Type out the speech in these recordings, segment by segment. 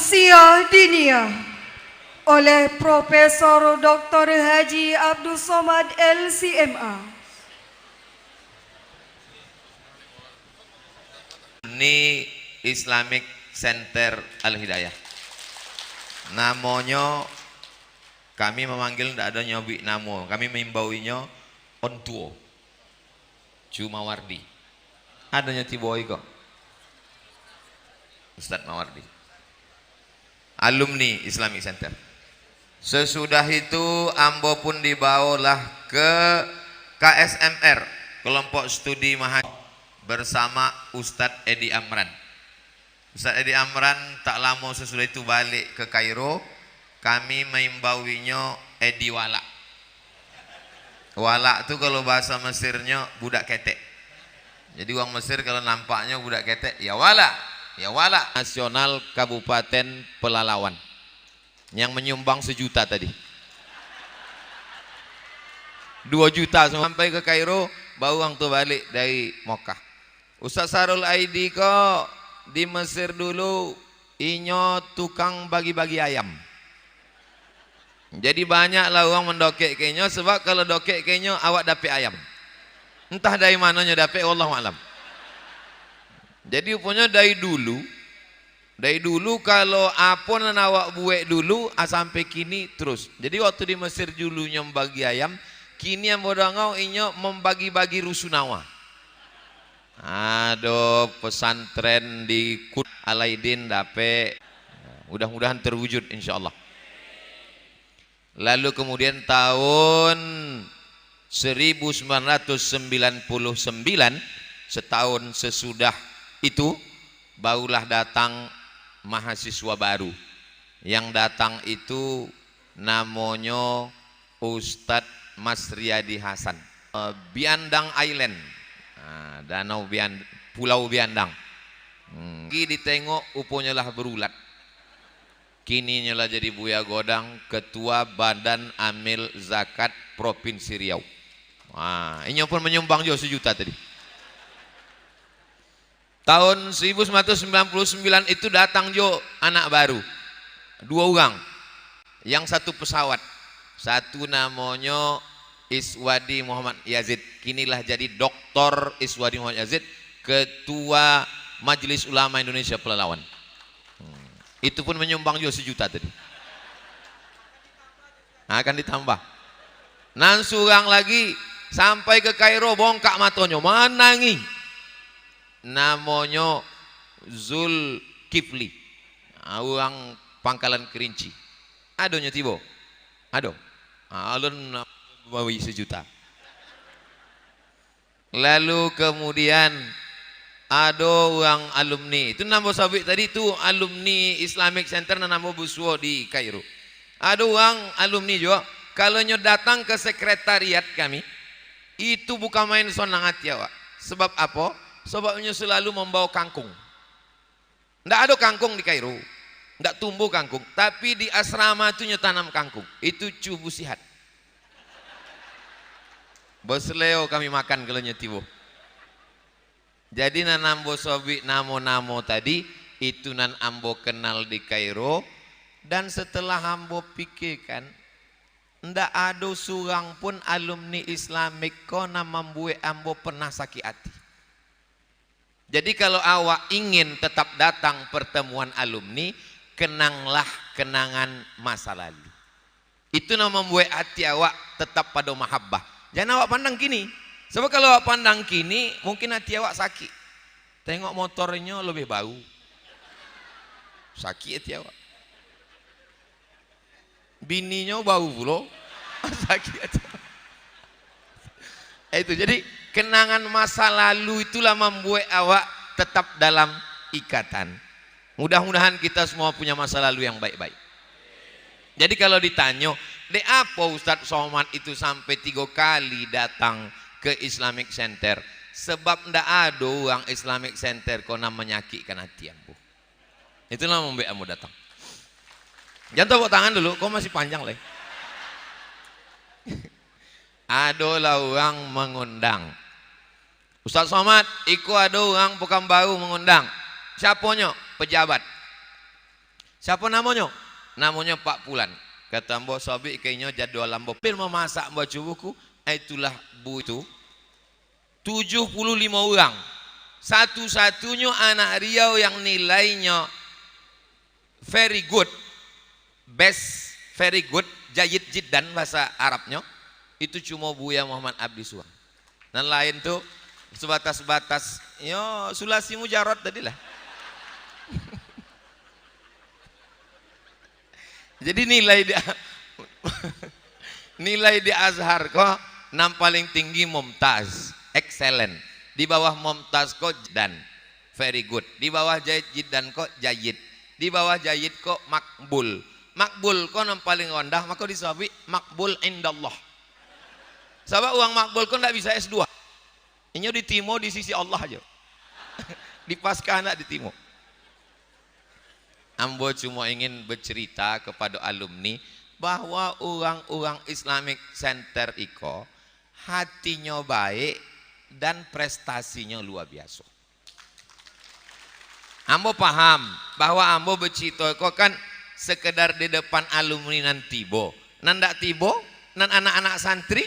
Tausiah Diniyah oleh Profesor Dr. Haji Abdul Somad LCMA. Ini Islamic Center Al-Hidayah. Namanya kami memanggil tidak ada nyobi namo, kami membawinya ontuo. Cuma Wardi. Adanya tiboi kok. Ustadz Mawardi. Alumni Islamic Center. Sesudah itu ambo pun dibawalah ke KSMR, kelompok studi mahasiswa bersama Ustadz Edi Amran. Ustadz Edi Amran tak lama sesudah itu balik ke Kairo, kami membawinya Edi Wala. Wala itu kalau bahasa Mesirnya budak ketek. Jadi orang Mesir kalau nampaknya budak ketek, ya wala, ya wala. Nasional Kabupaten Pelalawan yang menyumbang 1 juta tadi. 2 juta sampai ke Kairo, baru orang tuh balik dari Mokkah. Ustaz Sarul Aidi kok di Mesir dulu inyo tukang bagi-bagi ayam. Jadi banyaklah orang mendokek kenyo, sebab kalau dokek kenyo awak dapat ayam. Entah dari mananya dapat, wallahu alam. Jadi punya dari dulu kalau apa yang awak buat dulu sampai kini terus. Jadi waktu di Mesir dulunya membagi ayam, kini yang bodangau inyo membagi-bagi rusunawa. Aduh, pesantren di Alaidin dapat, mudah-mudahan terwujud insyaallah. Lalu kemudian tahun 1999, setahun sesudah itu barulah datang mahasiswa baru. Yang datang itu namanya Ustadz Mas Riyadi Hasan, Biandang Island, danau Pulau Biandang. Ditengok uponya lah berulat. Kini nyala jadi Buya Godang, Ketua Badan Amil Zakat Provinsi Riau. Wah, ini pun menyumbang juga 1 juta tadi. Tahun 1999 itu datang jo anak baru, 2 orang, yang 1 pesawat. Satu namanya Iswadi Muhammad Yazid, kinilah jadi Dr. Iswadi Muhammad Yazid, Ketua Majelis Ulama Indonesia Pelalawan. Itu pun menyumbang juga 1 juta tadi. Akan ditambah. Nan surang lagi sampai ke Kairo, bongkak matonyo, menangi. Namanya Zul Kifli, orang Pangkalan Kerinci. Adonya tibo, ado, alun bawi 1 juta. Lalu kemudian ada orang alumni, itu nama sabit tadi itu alumni Islamic Center nama Buswo di Kairo. Ada orang alumni juga, kalau nyo datang ke sekretariat kami, itu bukan main sonang hati awak. Sebab apa? Sebabnya selalu membawa kangkung. Nggak ada kangkung di Kairo, nggak tumbuh kangkung. Tapi di asrama itu tanam kangkung. Itu cubu sihat. Bosleo kami makan kalau nyetibo. Jadi nan ambo sobi namo-namo tadi itu nan ambo kenal di Kairo. Dan setelah ambo pikirkan, ndak ada surang pun alumni Islamik kona membuat ambo pernah sakit hati. Jadi kalau awak ingin tetap datang pertemuan alumni, kenanglah kenangan masa lalu. Itu yang membuat hati awak tetap pada mahabbah. Jangan awak pandang kini. Sebab kalau awak pandang kini, mungkin hati awak sakit. Tengok motornya lebih bau. Sakit hati awak. Bininya bau pula. Sakit hati awak. Itu jadi kenangan masa lalu itulah membuat awak tetap dalam ikatan. Mudah-mudahan kita semua punya masa lalu yang baik-baik. Jadi kalau ditanya, de apa Ustadz Somad itu sampai 3 kali datang ke Islamic Center? Sebab ndak ada orang Islamic Center kona menyakitkan hati ambo. Itulah membuat ambo datang. Jangan tepuk tangan dulu, kau masih panjang leh. Adalah orang mengundang. Ustaz Somad, iku ada orang Pekanbaru mengundang. Siapanya? Pejabat. Siapa namanya? Namanya Pak Pulan. Kata Mbok Sobi kayaknya jadwal Mbok pil memasak Mbok cubuku. Itulah bu itu 75 orang. Satu-satunya anak Riau yang nilainya very good, best, very good, jayid jiddan bahasa Arabnya, itu cuma Buya Muhammad Abdi Suang. Dan lain tuh sebatas-batas, yo Sulasi Mujarot tadi lah. Jadi nilai di Azhar kok paling tinggi Mumtaz, excellent. Di bawah Mumtaz kok dan very good. Di bawah Jayid Jiddan kok Jayid. Di bawah Jayid kok Makbul. Makbul kok paling rendah, maka disabi Makbul indallah. Sebab uang makbul kok tidak bisa S2. Ini ditimo di sisi Allah aja. Di pasca anak ditimo. Ambo cuma ingin bercerita kepada alumni bahwa orang-orang Islamic Center iko hatinya baik dan prestasinya luar biasa. Ambo paham bahwa ambo bercerita iko kan sekedar di depan alumni nan tibo. Nan dak tibo, nan anak-anak santri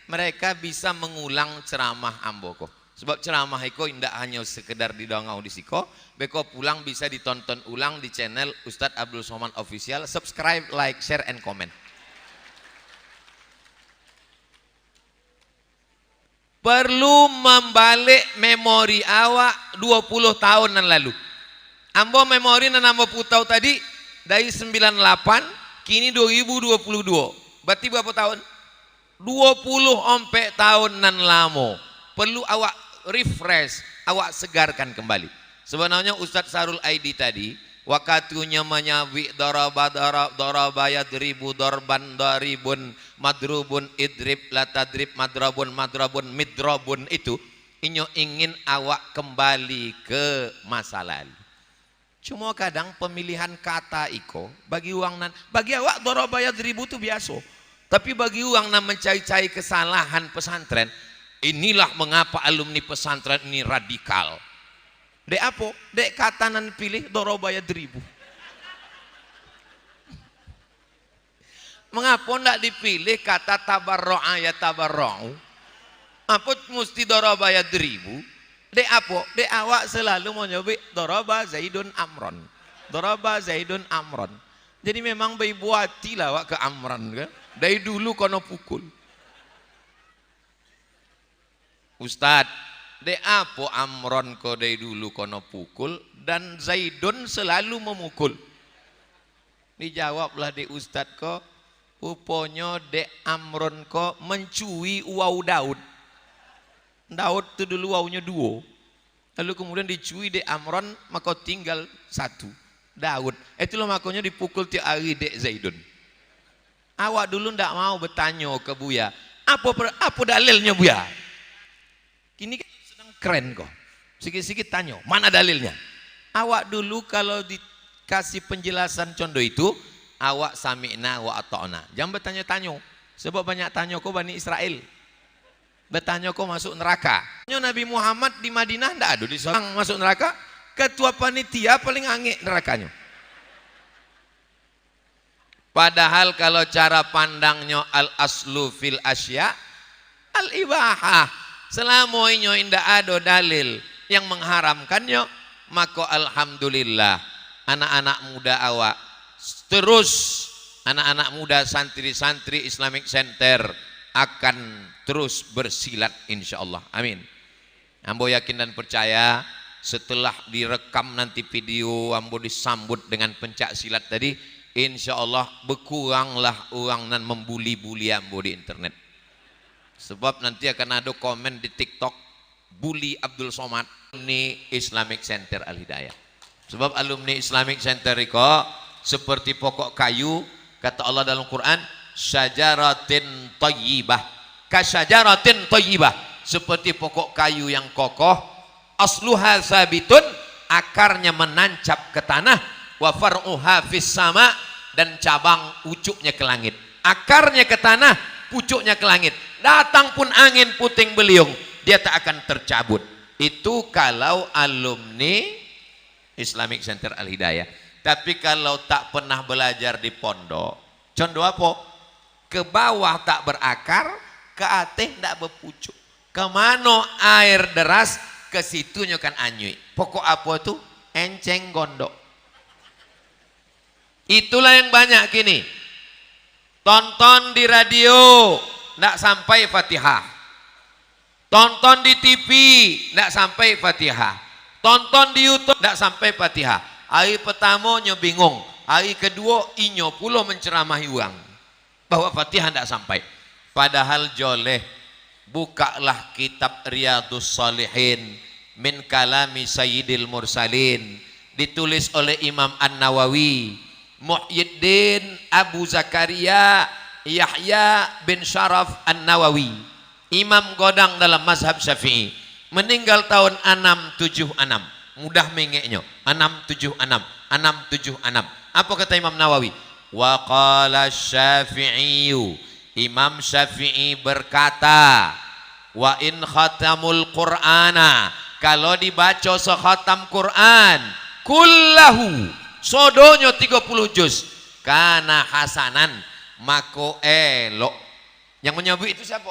mereka bisa mengulang ceramah ambo kok. Sebab ceramah iko tidak hanya sekedar didongau di siko, beko pulang bisa ditonton ulang di channel Ustadz Abdul Somad Official. Subscribe, like, share, and comment. Perlu membalik memori awak 20 tahun yang lalu. Ambo memori nan ambo putau tadi dari 98 kini 2022. Berarti berapa tahun? 20 tahun nan lamo. Perlu awak refresh, awak segarkan kembali. Sebenarnya Ustadz Sarul Aidi tadi wakatunya menyawi daraba yadribu darban daribun madrubun idrib latadrib madrabun midrobun itu inyo ingin awak kembali ke masa lalu. Cuma kadang pemilihan kata iko bagi awak daraba yadribu itu biasa. Tapi bagi orang yang mencari-cari kesalahan pesantren, inilah mengapa alumni pesantren ini radikal. Dek apa? Dek kata nan pilih daraba yadribu. Mengapa tidak dipilih kata tabarro'a ya tabarro'u? Apa mesti daraba yadribu? Dek apa? Dek awak selalu mau nyoba daraba Zaidun Amron. Daraba Zaidun Amron. Jadi memang buati lah awak ke Amron kan? Dari dulu kono pukul. Ustadz, de apa Amron ko dari dulu kono pukul dan Zaidun selalu memukul. Dijawablah de Ustadz ko, uponya de Amron ko mencuri uau Daud. Daud itu dulu uaunya 2. Lalu kemudian dicuri de Amron, maka tinggal 1. Daud. Itulah makanya dipukul tiap hari de Zaidun. Awak dulu ndak mau bertanya ke Buya, apa dalilnya Buya? Kini kan sedang keren kok. Sikit-sikit tanya, mana dalilnya? Awak dulu kalau dikasih penjelasan contoh itu, awak sami'na wa ata'na. Jangan bertanya-tanya. Sebab banyak tanya kok Bani Israel. Bertanya kok masuk neraka. Nabi Muhammad di Madinah ndak ada disorang masuk neraka. Ketua panitia paling angin nerakanya. Padahal kalau cara pandangnya al-aslu fil asya al-ibahah. Selama ini tidak ada dalil yang mengharamkannya, maka alhamdulillah anak-anak muda awak terus, anak-anak muda santri-santri Islamic Center akan terus bersilat insyaallah. Amin. Ambo yakin dan percaya setelah direkam nanti video ambo disambut dengan pencak silat tadi, insyaallah berkuranglah orang nan membuli-buli ambo di internet. Sebab nanti akan ada komen di TikTok bully Abdul Somad alumni Islamic Center Al Hidayah. Sebab alumni Islamic Center itu seperti pokok kayu, kata Allah dalam Quran, syajaratin thayyibah, kasyajaratin thayyibah, seperti pokok kayu yang kokoh, asluha sabitun, akarnya menancap ke tanah, wa far'uha fis sama, dan cabang pucuknya ke langit. Akarnya ke tanah, pucuknya ke langit. Datang pun angin puting beliung, dia tak akan tercabut. Itu kalau alumni Islamic Center Al Hidayah. Tapi kalau tak pernah belajar di pondok, contoh apa? Ke bawah tak berakar, ke atas tak berpucuk. Kemana air deras, ke situnya kan anyui. Pokok apa tuh? Enceng gondok. Itulah yang banyak kini. Tonton di radio, tak sampai Fatihah. Tonton di TV, tak sampai Fatihah. Tonton di YouTube, tak sampai Fatihah. Hari pertama nyo bingung, hari kedua inyo pula menceramahi uang bahwa Fatihah tidak sampai. Padahal joleh, bukalah kitab Riyadhus Shalihin min kalami Sayyidil Mursalin, ditulis oleh Imam An-Nawawi, Muhyiddin Abu Zakaria Yahya bin Sharaf An-Nawawi, Imam Godang dalam mazhab Syafi'i, meninggal tahun 676. Mudah mengeknya 676. Apa kata Imam Nawawi? Wa qala Syafi'i, Imam Syafi'i berkata, wa in khatamul Qur'ana, kalau dibaca sekhatam Quran kullahu, sodonyo 30 juz, kana hasanan, mako elok. Yang menyebut itu siapa?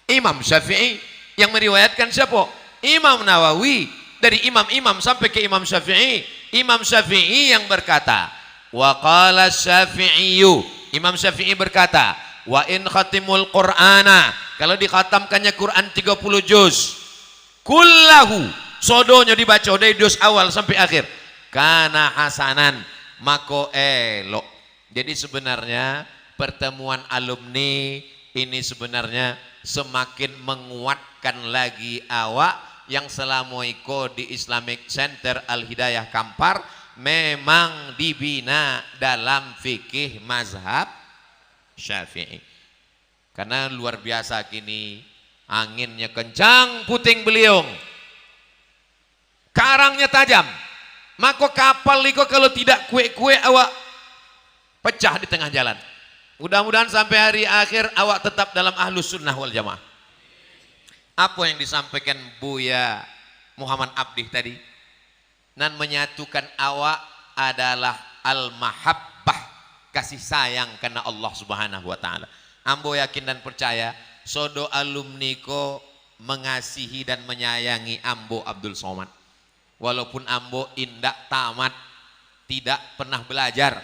Imam Syafi'i. Yang meriwayatkan siapa? Imam Nawawi. Dari imam-imam sampai ke Imam Syafi'i. Imam Syafi'i yang berkata, wa qala Syafi'iyu, Imam Syafi'i berkata, wa in khatimul Qur'ana, kalau dikhatamkannya Quran 30 juz, kullahu, sodonya dibaca dari juz awal sampai akhir, kana hasanan, mako elok. Jadi sebenarnya pertemuan alumni ini sebenarnya semakin menguatkan lagi awak yang selama iko di Islamic Center Al-Hidayah Kampar memang dibina dalam fikih mazhab Syafi'i. Karena luar biasa kini, anginnya kencang, puting beliung, karangnya tajam, maka kapal iko kalau tidak kue-kue awak pecah di tengah jalan. Mudah-mudahan sampai hari akhir awak tetap dalam ahlus sunnah wal jamaah. Apa yang disampaikan Buya Muhammad Abdi tadi, dan menyatukan awak adalah al-mahabbah, kasih sayang karena Allah Subhanahu wa taala. Ambo yakin dan percaya sodo alumni ko mengasihi dan menyayangi Ambo Abdul Somad. Walaupun Ambo indak tamat, tidak pernah belajar,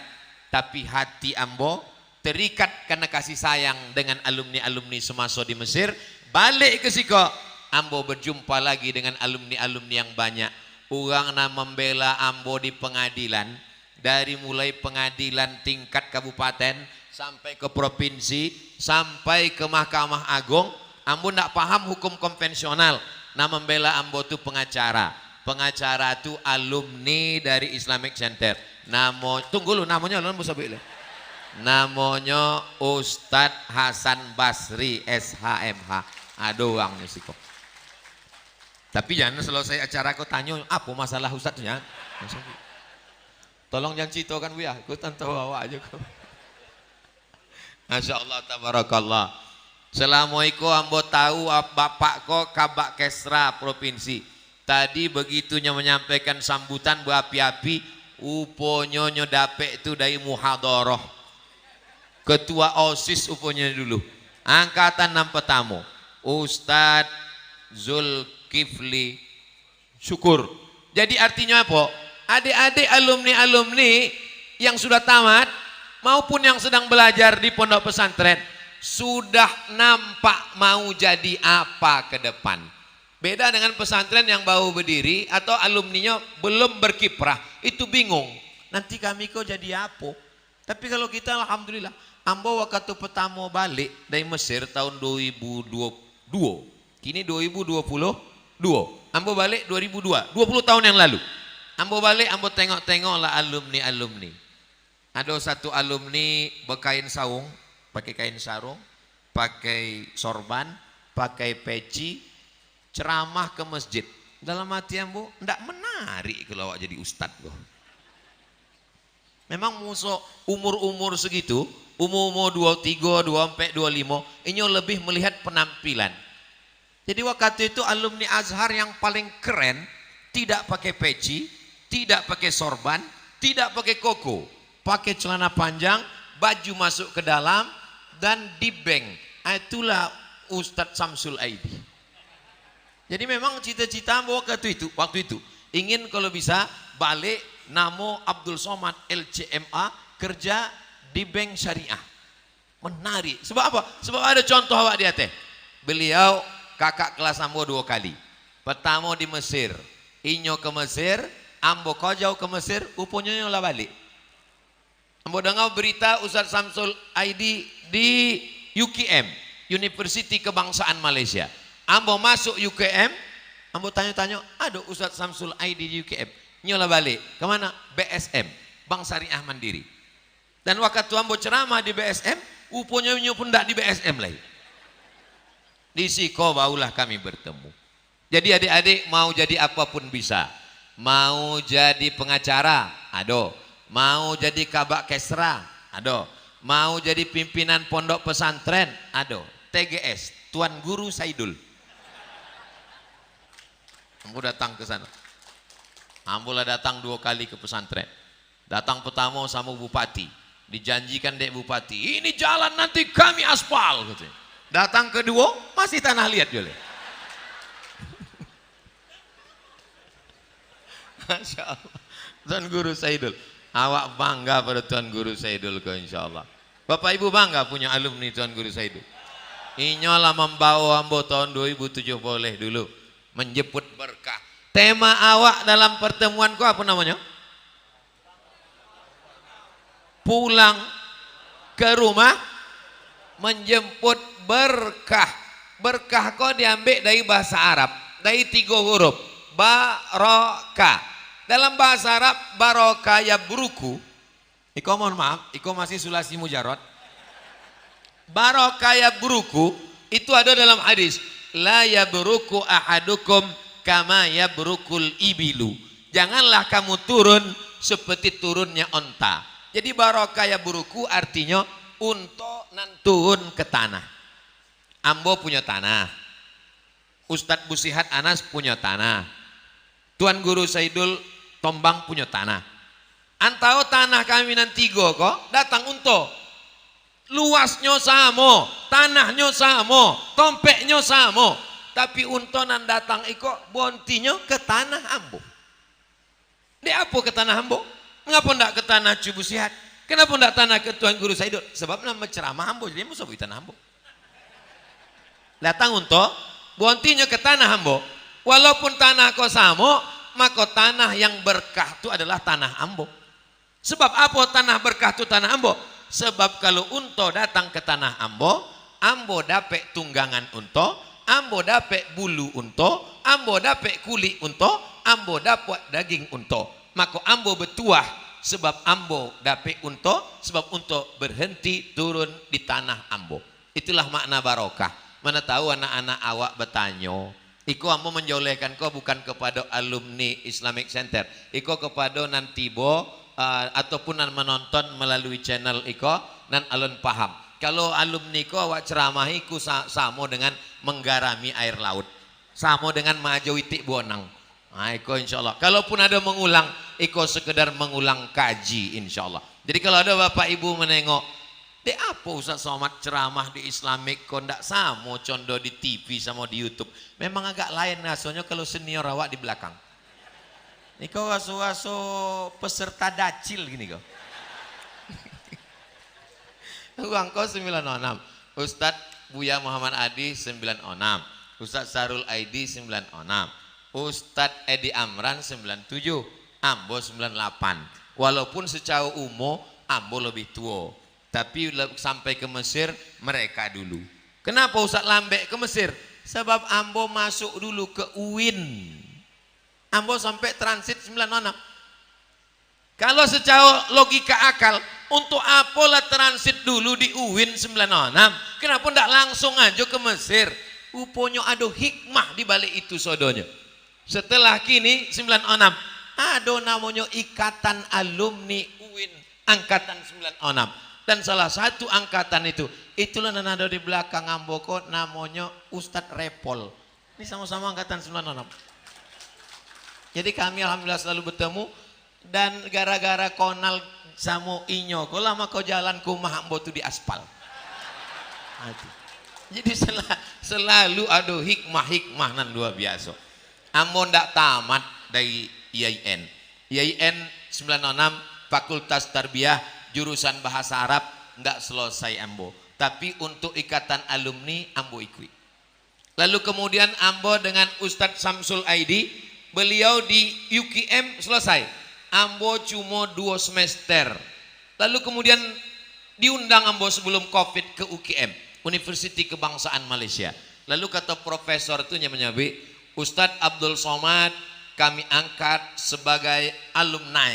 tapi hati Ambo terikat karena kasih sayang dengan alumni-alumni semasa di Mesir. Balik ke siko, Ambo berjumpa lagi dengan alumni-alumni yang banyak. Orang na membela Ambo di pengadilan, dari mulai pengadilan tingkat kabupaten sampai ke provinsi, sampai ke Mahkamah Agung. Ambo nak paham hukum konvensional. Na membela Ambo tu pengacara. Pengacara tu alumni dari Islamic Center. Tunggu lu, namanya lu namanya Ustadz Hasan Basri SHMH. Aduh ang siko. Tapi jangan selesai acara kau tanya apa masalah Ustadznya. Tolong jangan citokan Bu ya, aku tahu awak aja kau. Masya Allah tabarakallah. Selama itu ambo tahu bapak kau kabak kesra provinsi. Tadi begitunya menyampaikan sambutan berapi-api, uponyo dapet itu dari muhadharah. Ketua OSIS uponyo dulu. Angkatan 6 pertama. Ustadz Zulkifli Syukur. Jadi artinya apa? Adik-adik alumni-alumni yang sudah tamat maupun yang sedang belajar di pondok pesantren sudah nampak mau jadi apa ke depan. Beda dengan pesantren yang baru berdiri atau alumninya belum berkiprah, itu bingung. Nanti kami kok jadi apa? Tapi kalau kita alhamdulillah, Ambo waktu pertama balik dari Mesir tahun 2022. Kini 2022. Ambo balik 2002, 20 tahun yang lalu. Ambo balik, Ambo tengok-tengok lah alumni-alumni. Ada satu alumni berkain sarung, pakai kain sarung, pakai sorban, pakai peci, ceramah ke masjid. Dalam hati Ambo, ndak menarik kalau awak jadi ustadz loh. Memang musuh umur-umur segitu, umur-umur 23, 24, 25, ini lebih melihat penampilan. Jadi waktu itu alumni Azhar yang paling keren, tidak pakai peci, tidak pakai sorban, tidak pakai koko, pakai celana panjang, baju masuk ke dalam dan di bank. Itulah Ustadz Samsul Aidi. Jadi memang cita-cita waktu itu ingin kalau bisa balik namo Abdul Somad LCMA kerja di bank syariah. Menarik. Sebab apa? Sebab ada contoh awak dia teh. Beliau kakak kelas ambo 2 kali. Pertama di Mesir, inyo ke Mesir, ambo kojau ke Mesir, uponya nyola balik. Ambo dengar berita Ustadz Samsul Aidi di UKM, University Kebangsaan Malaysia. Ambo masuk UKM, ambo tanya-tanya, ada Ustadz Samsul Aidi di UKM. Nyola balik, kemana? BSM, Bank Syariah Mandiri. Dan waktu ambo ceramah di BSM, uponya nyo pun tidak di BSM lagi. Di Siko barulah kami bertemu. Jadi adik-adik mau jadi apapun bisa. Mau jadi pengacara, ada. Mau jadi kabak kesra, ada. Mau jadi pimpinan pondok pesantren, ada. TGS, Tuan Guru Saidul. Ambo datang ke sana. Ambo lah datang 2 kali ke pesantren. Datang pertama sama Bupati. Dijanjikan dek Bupati, ini jalan nanti kami aspal. Katanya. Datang kedua, masih tanah liat jole. Masya Allah. Tuan Guru Saidul. Awak bangga pada Tuan Guru Saidul kau insya Allah. Bapak Ibu bangga punya alumni Tuan Guru Saidul. Inyolah membawa ambo tahun 2007 boleh dulu. Menjemput berkah. Tema awak dalam pertemuanku apa namanya? Pulang ke rumah menjemput berkah. Berkah kau diambil dari bahasa Arab. Dari 3 huruf. Barokah. Dalam bahasa Arab barokah ya buruku. Iko mohon maaf, iko masih sulasi mujarot. Barokah ya buruku itu ada dalam hadis. La ya buruku ahadukum kama ya burukul ibilu. Janganlah kamu turun seperti turunnya onta. Jadi barokah ya buruku artinya untuk turun ke tanah. Ambo punya tanah. Ustadz Busihat Anas punya tanah. Tuan Guru Saidul Tombang punya tanah. Antau tanah kami nanti kok datang untuk luasnya sama, tanahnya sama, tompeknya sama. Tapi untuk nan datang iko bontinya ke tanah ambo. Dia apa ke tanah ambo? Mengapa ndak ke tanah Cubu Sihat? Kenapa ndak tanah ke Tuan Guru Saidul? Sebab nama ceramah ambo jadi musuh di tanah ambo. Datang untuk bontinya ke tanah ambo. Walaupun tanah kau sama, maka tanah yang berkah itu adalah tanah ambo. Sebab apa tanah berkah itu tanah ambo? Sebab kalau unto datang ke tanah ambo, ambo dapat tunggangan unto, ambo dapat bulu unto, ambo dapat kulit unto, ambo dapat daging unto. Maka ambo bertuah sebab ambo dapat unto, sebab unto berhenti turun di tanah ambo. Itulah makna barokah. Mana tahu anak-anak awak bertanya, iko ambo menjolehkan kau bukan kepada alumni Islamic Center, iko kepada nanti ataupun nan menonton melalui channel iko nan alun paham. Kalau alumni ko awak ceramahi ku sama dengan menggarami air laut, sama dengan maju itik bonang. Nah, iko insyaallah. Kalaupun ada mengulang, iko sekedar mengulang kaji insyaallah. Jadi kalau ada bapak ibu menengok, de apa Ustaz Somad ceramah di Islamic kok ndak sama condo di TV sama di YouTube. Memang agak lain ngasonya kalau senior awak di belakang. Niko waso-waso peserta dacil gini kok. Uang kau 96. Ustadz Buya Muhammad Adi 96. Ustadz Sarul Aidi 96. Ustadz Edi Amran 97. Ambo 98. Walaupun secara umum Ambo lebih tua. Tapi sampai ke Mesir mereka dulu. Kenapa Ustadz Lambek ke Mesir? Sebab Ambo masuk dulu ke UIN. Ambo sampai transit 96. Kalau secara logika akal, untuk apalah transit dulu di UIN 96? Kenapa tidak langsung aja ke Mesir? Uponya ada hikmah di balik itu sodonya. Setelah kini 96 ada namanya Ikatan Alumni UIN angkatan 96. Dan salah satu angkatan itulah yang ada di belakang Ambo kok namanya Ustadz Repol. Ini sama-sama angkatan 96. Jadi kami alhamdulillah selalu bertemu. Dan gara-gara konal samo inyo, kau lama kau jalan kumah ambo tu di aspal. Jadi selalu ada hikmah nan luar biasa. Ambo ndak tamat dari IAIN. IAIN 96 Fakultas Tarbiyah jurusan Bahasa Arab ndak selesai ambo. Tapi untuk ikatan alumni ambo ikut. Lalu kemudian ambo dengan Ustadz Samsul Aidi, beliau di UKM selesai. Ambo cuma 2 semester. Lalu kemudian diundang ambo sebelum Covid ke UKM, Universiti Kebangsaan Malaysia. Lalu kata profesor itu menyabi, Ustadz Abdul Somad kami angkat sebagai alumni.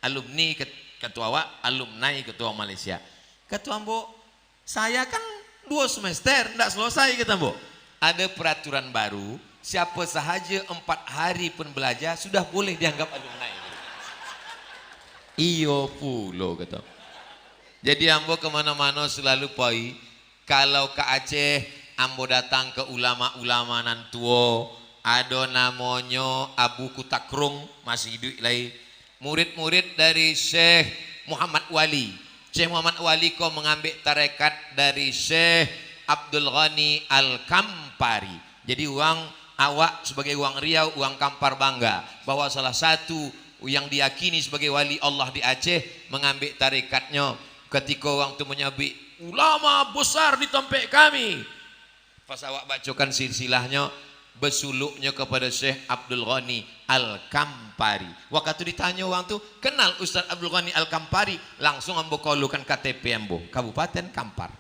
Alumni ketua alumni ketua Malaysia. Kata ambo, saya kan 2 semester tidak selesai kata ambo. Ada peraturan baru, siapa sahaja 4 hari pun belajar sudah boleh dianggap alumni. Iyo pulo kata. Jadi ambo kemana-mana selalu poi. Kalau ke Aceh, ambo datang ke ulama-ulama nan tua. Ada namanya Abu Kutakrung, masih hidup lagi. Murid-murid dari Syekh Muhammad Wali. Syekh Muhammad Wali kau mengambil tarekat dari Syekh Abdul Ghani Al-Kampari. Jadi awak sebagai uang Riau, uang Kampar bangga bahwa salah satu yang diyakini sebagai wali Allah di Aceh mengambil tarikatnya. Ketika orang itu menyabik ulama besar di tempat kami, pas awak bacakan silsilahnya, bersuluknya kepada Syekh Abdul Ghani Al-Kampari. Waktu ditanya orang tu, kenal Ustaz Abdul Ghani Al-Kampari? Langsung ambo kolukan KTP ambo, Kabupaten Kampar.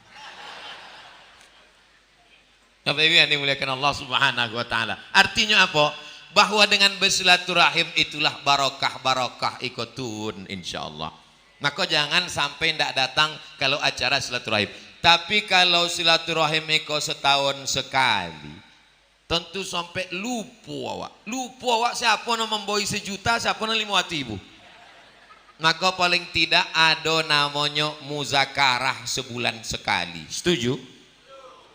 Bapak Ibu yang dimuliakan Allah Subhanahu wa taala. Artinya apa? Bahwa dengan bersilaturahim itulah barokah ikutun insyaallah. Maka jangan sampai tidak datang kalau acara silaturahim. Tapi kalau silaturahim iko setahun sekali, tentu sampai lupa awak siapa yang memboi 1 juta, siapa yang 500.000. Maka paling tidak ada namanya muzakarah sebulan sekali. Setuju?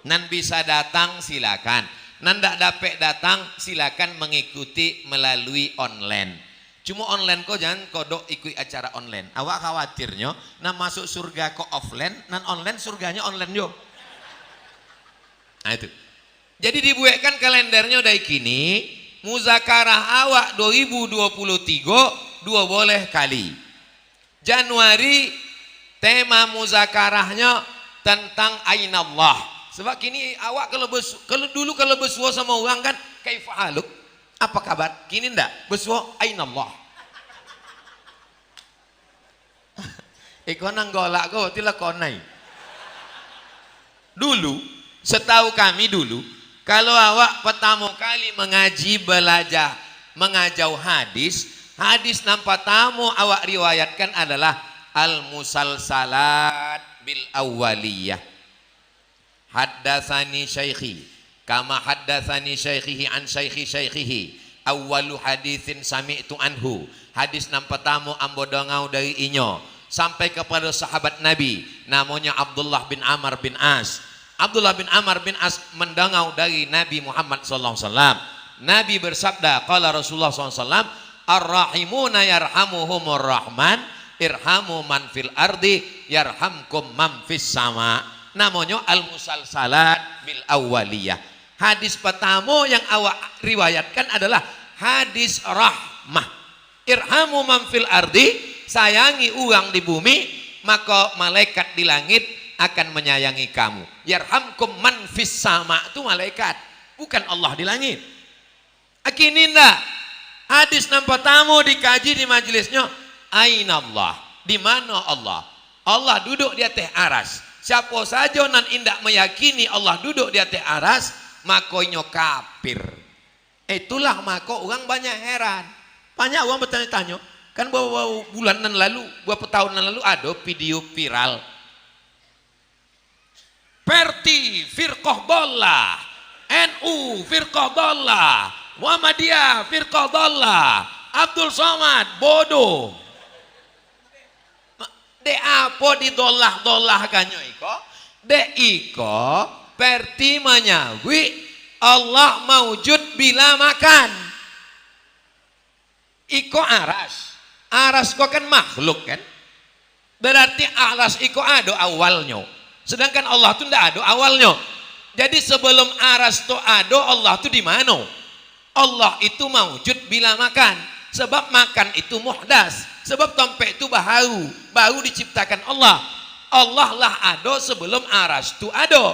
Nan bisa datang silakan. Nan tidak dapat datang silakan mengikuti melalui online. Cuma online kok jangan kodok ikut acara online. Awak khawatirnya nan masuk surga kok offline, nan online surganya online yo. Nah itu. Jadi dibuatkan kalendernya dari kini, muzakarah awak 2023 2 boleh kali. Januari tema muzakarahnya tentang ainallah. Sebab kini awak kalau dulu bersuah sama orang kan kaifa haluk? Apa kabar? Kini ndak bersuah ainallah. Iko nang golak kau tila konai. Dulu, setahu kami dulu, kalau awak pertama kali mengaji belajar mengajau hadis nampak tamu awak riwayatkan adalah al-musalsalat bil awwaliyah. Haddatsani syaikhi kama haddatsani syaikhihi an syaikhihi awwalu haditsin sami'tu anhu. Hadis nampak tamu ambo dongau dari inyo sampai kepada sahabat Nabi namanya Abdullah bin Amr bin As. Abdullah bin Amr bin As mendengau dari Nabi Muhammad SAW. Nabi bersabda, qala Rasulullah SAW, ar-rahimuna yarhamuhumur rahman, irhamu man fil ardi yarhamkum man fis sama. Namanya al-musalsalat bil awwaliyah. Hadis pertama yang awak riwayatkan adalah hadis rahmah. Irhamu man fil ardi, sayangi orang di bumi, maka malaikat di langit akan menyayangi kamu. Yarhamkum man fis sama, itu malaikat, bukan Allah di langit. Akini ndak. Hadis nampak tamu dikaji di majelisnya, aina Allah, di mana Allah? Allah duduk di atas aras. Siapa saja nan indak meyakini Allah duduk di atas aras, makoinyo kafir. Itulah maka orang banyak heran. Banyak orang bertanya-tanya, kan beberapa bulanan lalu, beberapa tahunan lalu ada video viral. Perti firqah dollah, NU firqah dollah, Muhammadiyah firqah dollah, Abdul Somad bodoh. De apa didolah-dolah kanyo iko? De iko perti menyawi Allah maujud bila makan. Iko aras. Aras kok kan makhluk kan? Berarti aras iko ada awalnya. Sedangkan Allah tuh ndak ada awalnya. Jadi sebelum aras tuh ada, Allah tuh di mana? Allah itu maujud bila makan. Sebab makan itu muhdas. Sebab tempe itu baru diciptakan Allah. Allah lah ada sebelum aras tuh ada.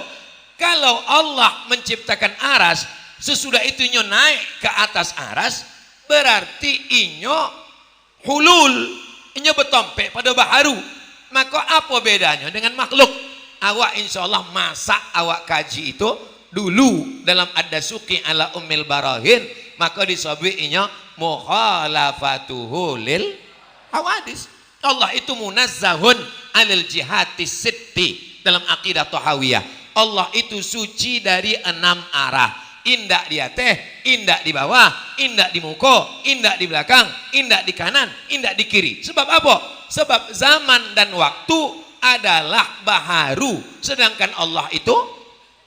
Kalau Allah menciptakan aras, sesudah itu inyo naik ke atas aras, berarti inyo hulul, inyo betompe pada baharu. Maka apa bedanya dengan makhluk? Awak insya Allah masak awak kaji itu dulu dalam ad-dasuqi ala ummil barahin, maka disebut inyo mukhalafatuhu lil hawadis. Allah itu munazzahun alil jihatis sitti dalam akidah Tahawiyah. Allah itu suci dari 6 arah. Indak di atas, indak di bawah, indak di muka, indak di belakang, indak di kanan, indak di kiri. Sebab apa? Sebab zaman dan waktu adalah baharu, sedangkan Allah itu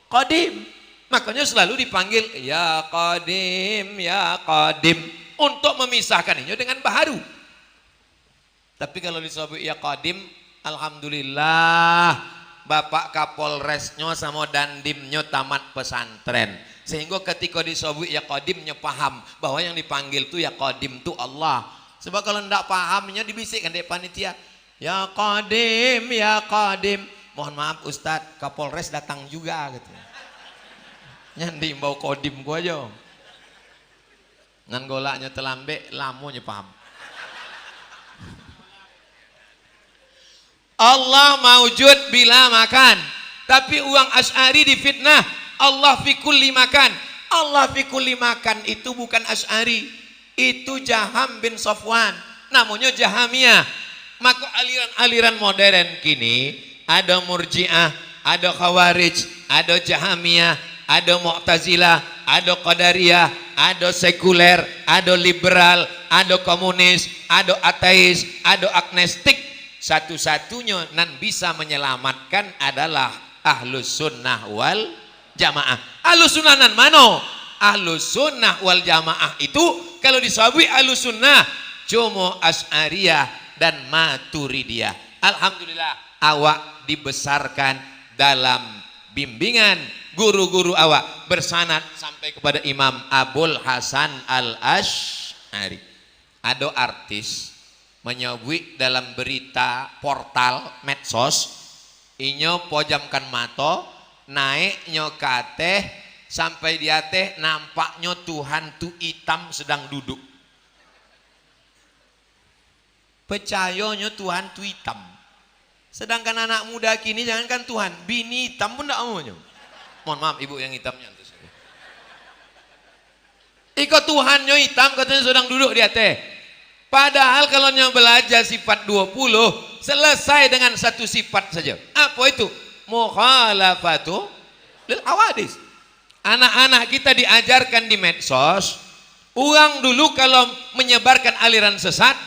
qadim. Makanya selalu dipanggil ya qadim, ya qadim, untuk memisahkan ini dengan baharu. Tapi kalau disebut ya qadim, alhamdulillah Bapak Kapolresnya sama Dandimnya tamat pesantren. Sehingga ketika disebut ya qadimnya paham bahwa yang dipanggil tuh ya qadim tuh Allah. Sebab kalau ndak pahamnya dibisikkan dari panitia, ya qadim, ya qadim. Mohon maaf Ustadz, Kapolres datang juga gitu. Nyandi bau qadim gua aja. Ngan golaknya telambe, lamunya paham. Allah maujud bila makan. Tapi uang Asy'ari difitnah. Allah fi kulli makan. Allah fi kulli makan itu bukan Asy'ari, itu Jaham bin Safwan, namanya Jahamiyah. Maka aliran-aliran modern kini ada Murji'ah, ada Khawarij, ada Jahamiyah, ada Mu'tazilah, ada Qadariyah, ada sekuler, ada liberal, ada komunis, ada ateis, ada agnostik. Satu-satunya nan bisa menyelamatkan adalah Ahlus Sunnah wal Jamaah. Ahlus Sunnah nan mano? Ahlus Sunnah wal Jamaah itu kalau disebut Ahlus Sunnah cuma Asy'ariyah dan Maturidiyah. Alhamdulillah awak dibesarkan dalam bimbingan guru-guru awak bersanad sampai kepada Imam Abul Hasan Al-Asy'ari. Ada artis menyebut dalam berita portal medsos, inyo pojamkan mata, naiknya ke ateh sampai di ateh nampaknya Tuhan tu hitam sedang duduk. Percayanya Tuhan tu hitam. Sedangkan anak muda kini jangankan Tuhan, bini hitam pun tak maunya. Mohon maaf ibu yang hitamnya. Iko Tuhannya hitam katanya sedang duduk di ateh. Padahal kalau nyo belajar sifat 20 selesai dengan satu sifat saja. Apa itu? Mukhalafatu lil hawadis. Anak-anak kita diajarkan di medsos. Orang dulu kalau menyebarkan aliran sesat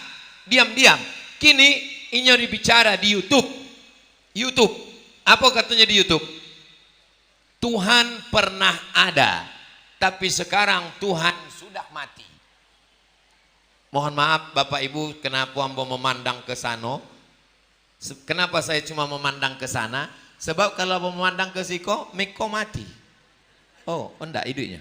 diam-diam. Kini inyo dibicara di YouTube. YouTube. Apa katanya di YouTube? Tuhan pernah ada, tapi sekarang Tuhan sudah mati. Mohon maaf Bapak Ibu, kenapa hamba memandang ke sana? Kenapa saya cuma memandang ke sana? Sebab kalau memandang ke siko, Miko mati. Oh, enggak idenya.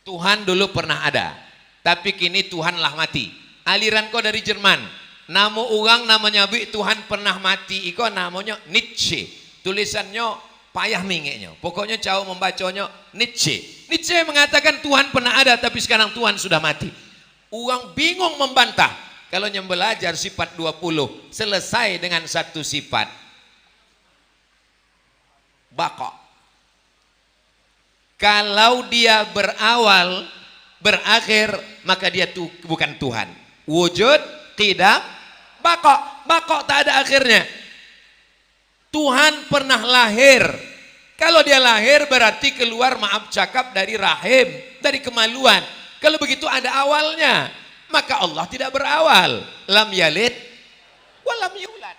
Tuhan dulu pernah ada, tapi kini Tuhanlah mati. Aliran kau dari Jerman. Nama orang namanya Tuhan pernah mati. Iko namanya Nietzsche. Tulisannya payah mingeknya. Pokoknya jauh membacanya Nietzsche. Nietzsche mengatakan Tuhan pernah ada tapi sekarang Tuhan sudah mati. Uang bingung membantah. Kalau yang belajar sifat 20 selesai dengan satu sifat. Baqa. Kalau dia berawal, berakhir, maka dia bukan Tuhan. Wujud, tidak, baqa. Baqa tak ada akhirnya. Tuhan pernah lahir. Kalau dia lahir berarti keluar maaf cakap dari rahim, dari kemaluan. Kalau begitu ada awalnya. Maka Allah tidak berawal. Lam yalid walam yulad.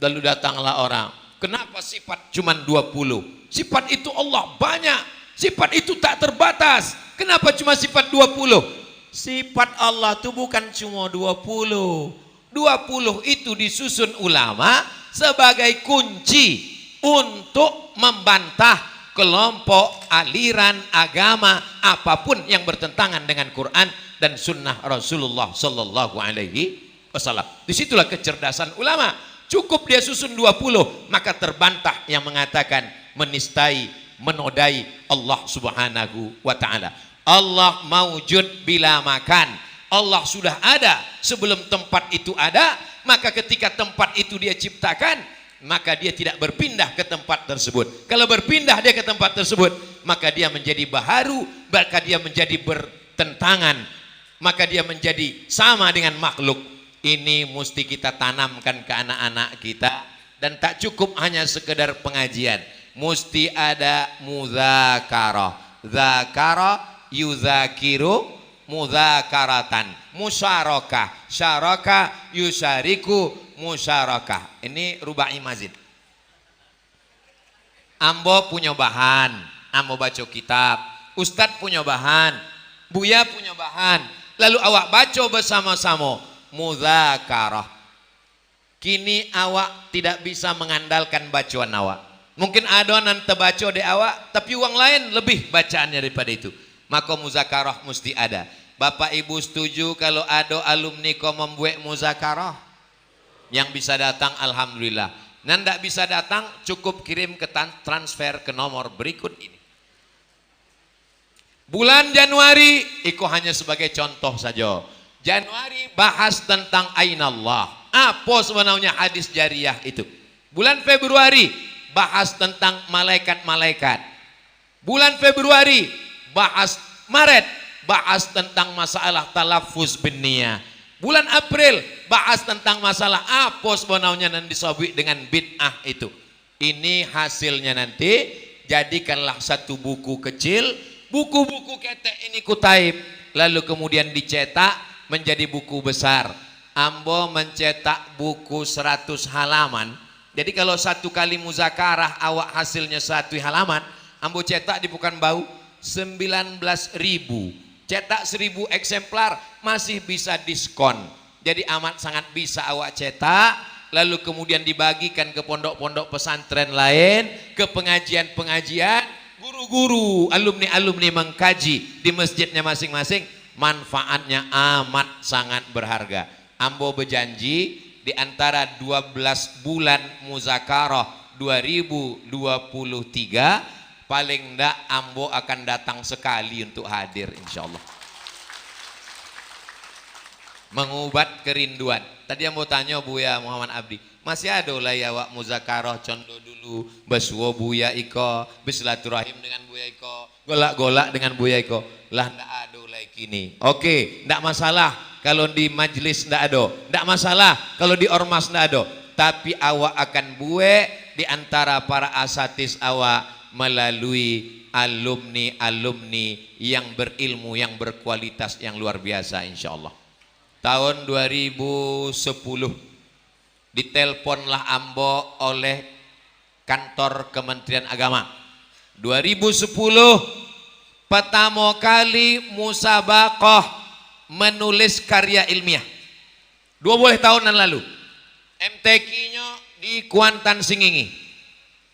Lalu datanglah orang. Kenapa sifat cuma 20? Sifat itu Allah banyak. Sifat itu tak terbatas. Kenapa cuma sifat 20? Sifat Allah itu bukan cuma 20. 20 itu disusun ulama sebagai kunci untuk membantah kelompok, aliran, agama apapun yang bertentangan dengan Quran dan sunnah Rasulullah Sallallahu Alaihi Wasallam. Disitulah kecerdasan ulama. Cukup dia susun 20, maka terbantah yang mengatakan menistai, menodai Allah Subhanahu wa Ta'ala. Allah maujud bila makan. Allah sudah ada sebelum tempat itu ada, maka ketika tempat itu dia ciptakan, maka dia tidak berpindah ke tempat tersebut. Kalau berpindah dia ke tempat tersebut, maka dia menjadi baharu, maka dia menjadi bertentangan, maka dia menjadi sama dengan makhluk. Ini mesti kita tanamkan ke anak-anak kita, dan tak cukup hanya sekedar pengajian, mesti ada muzakarah. Zakara yuzakiru mudzakaratan, musyarakah, syaraka yusyariku musyarakah. Ini rubai mazid. Ambo punya bahan, ambo baca kitab, ustadz punya bahan, buya punya bahan, lalu awak baca bersama-sama mudzakarah. Kini awak tidak bisa mengandalkan bacaan awak. Mungkin ada nanti baca di awak, tapi uang lain lebih bacaannya daripada itu. Maka muzakarah mesti ada. Bapak Ibu setuju kalau ada alumni kau membuat muzakarah? Yang bisa datang alhamdulillah. Yang tidak bisa datang cukup kirim ke transfer ke nomor berikut ini. Bulan Januari, itu hanya sebagai contoh saja. Januari bahas tentang ainallah. Apa sebenarnya hadis jariyah itu? Bulan Februari bahas tentang malaikat-malaikat. Bulan Februari bahas Maret bahas tentang masalah talaffuz bin niyah. Bulan April bahas tentang masalah apa sebenarnya yang disebut dengan bid'ah itu. Ini hasilnya nanti jadikanlah satu buku kecil, buku-buku ketek ini kutaib, lalu kemudian dicetak menjadi buku besar. Ambo mencetak buku 100 halaman. Jadi kalau satu kali muzakarah awak hasilnya 1 halaman, ambo cetak di Pekanbaru 19.000, cetak 1.000 eksemplar masih bisa diskon. Jadi amat sangat bisa awak cetak, lalu kemudian dibagikan ke pondok-pondok pesantren lain, ke pengajian-pengajian, guru-guru, alumni-alumni mengkaji di masjidnya masing-masing. Manfaatnya amat sangat berharga. Ambo berjanji di antara 12 bulan muzakarah 2023 paling enggak ambo akan datang sekali untuk hadir insyaallah. Mengubat kerinduan. Tadi ambo tanya Buya Muhammad Abdi, masih ada lah ya wak muzakarah condo dulu, besuwo Buya iko, bersilaturahim dengan Buya iko, golak-golak dengan Buya iko. Lah ndak ada lagi kini. Oke, ndak masalah kalau di majlis ndak ada, ndak masalah kalau di ormas ndak ada, tapi awak akan buat di antara para asatis awak melalui alumni-alumni yang berilmu, yang berkualitas, yang luar biasa insyaallah. Tahun 2010 diteleponlah ambo oleh kantor Kementerian Agama. 2010 pertama kali musabaqah menulis karya ilmiah. 20 tahun yang lalu. MTQ-nya di Kuantan Singingi.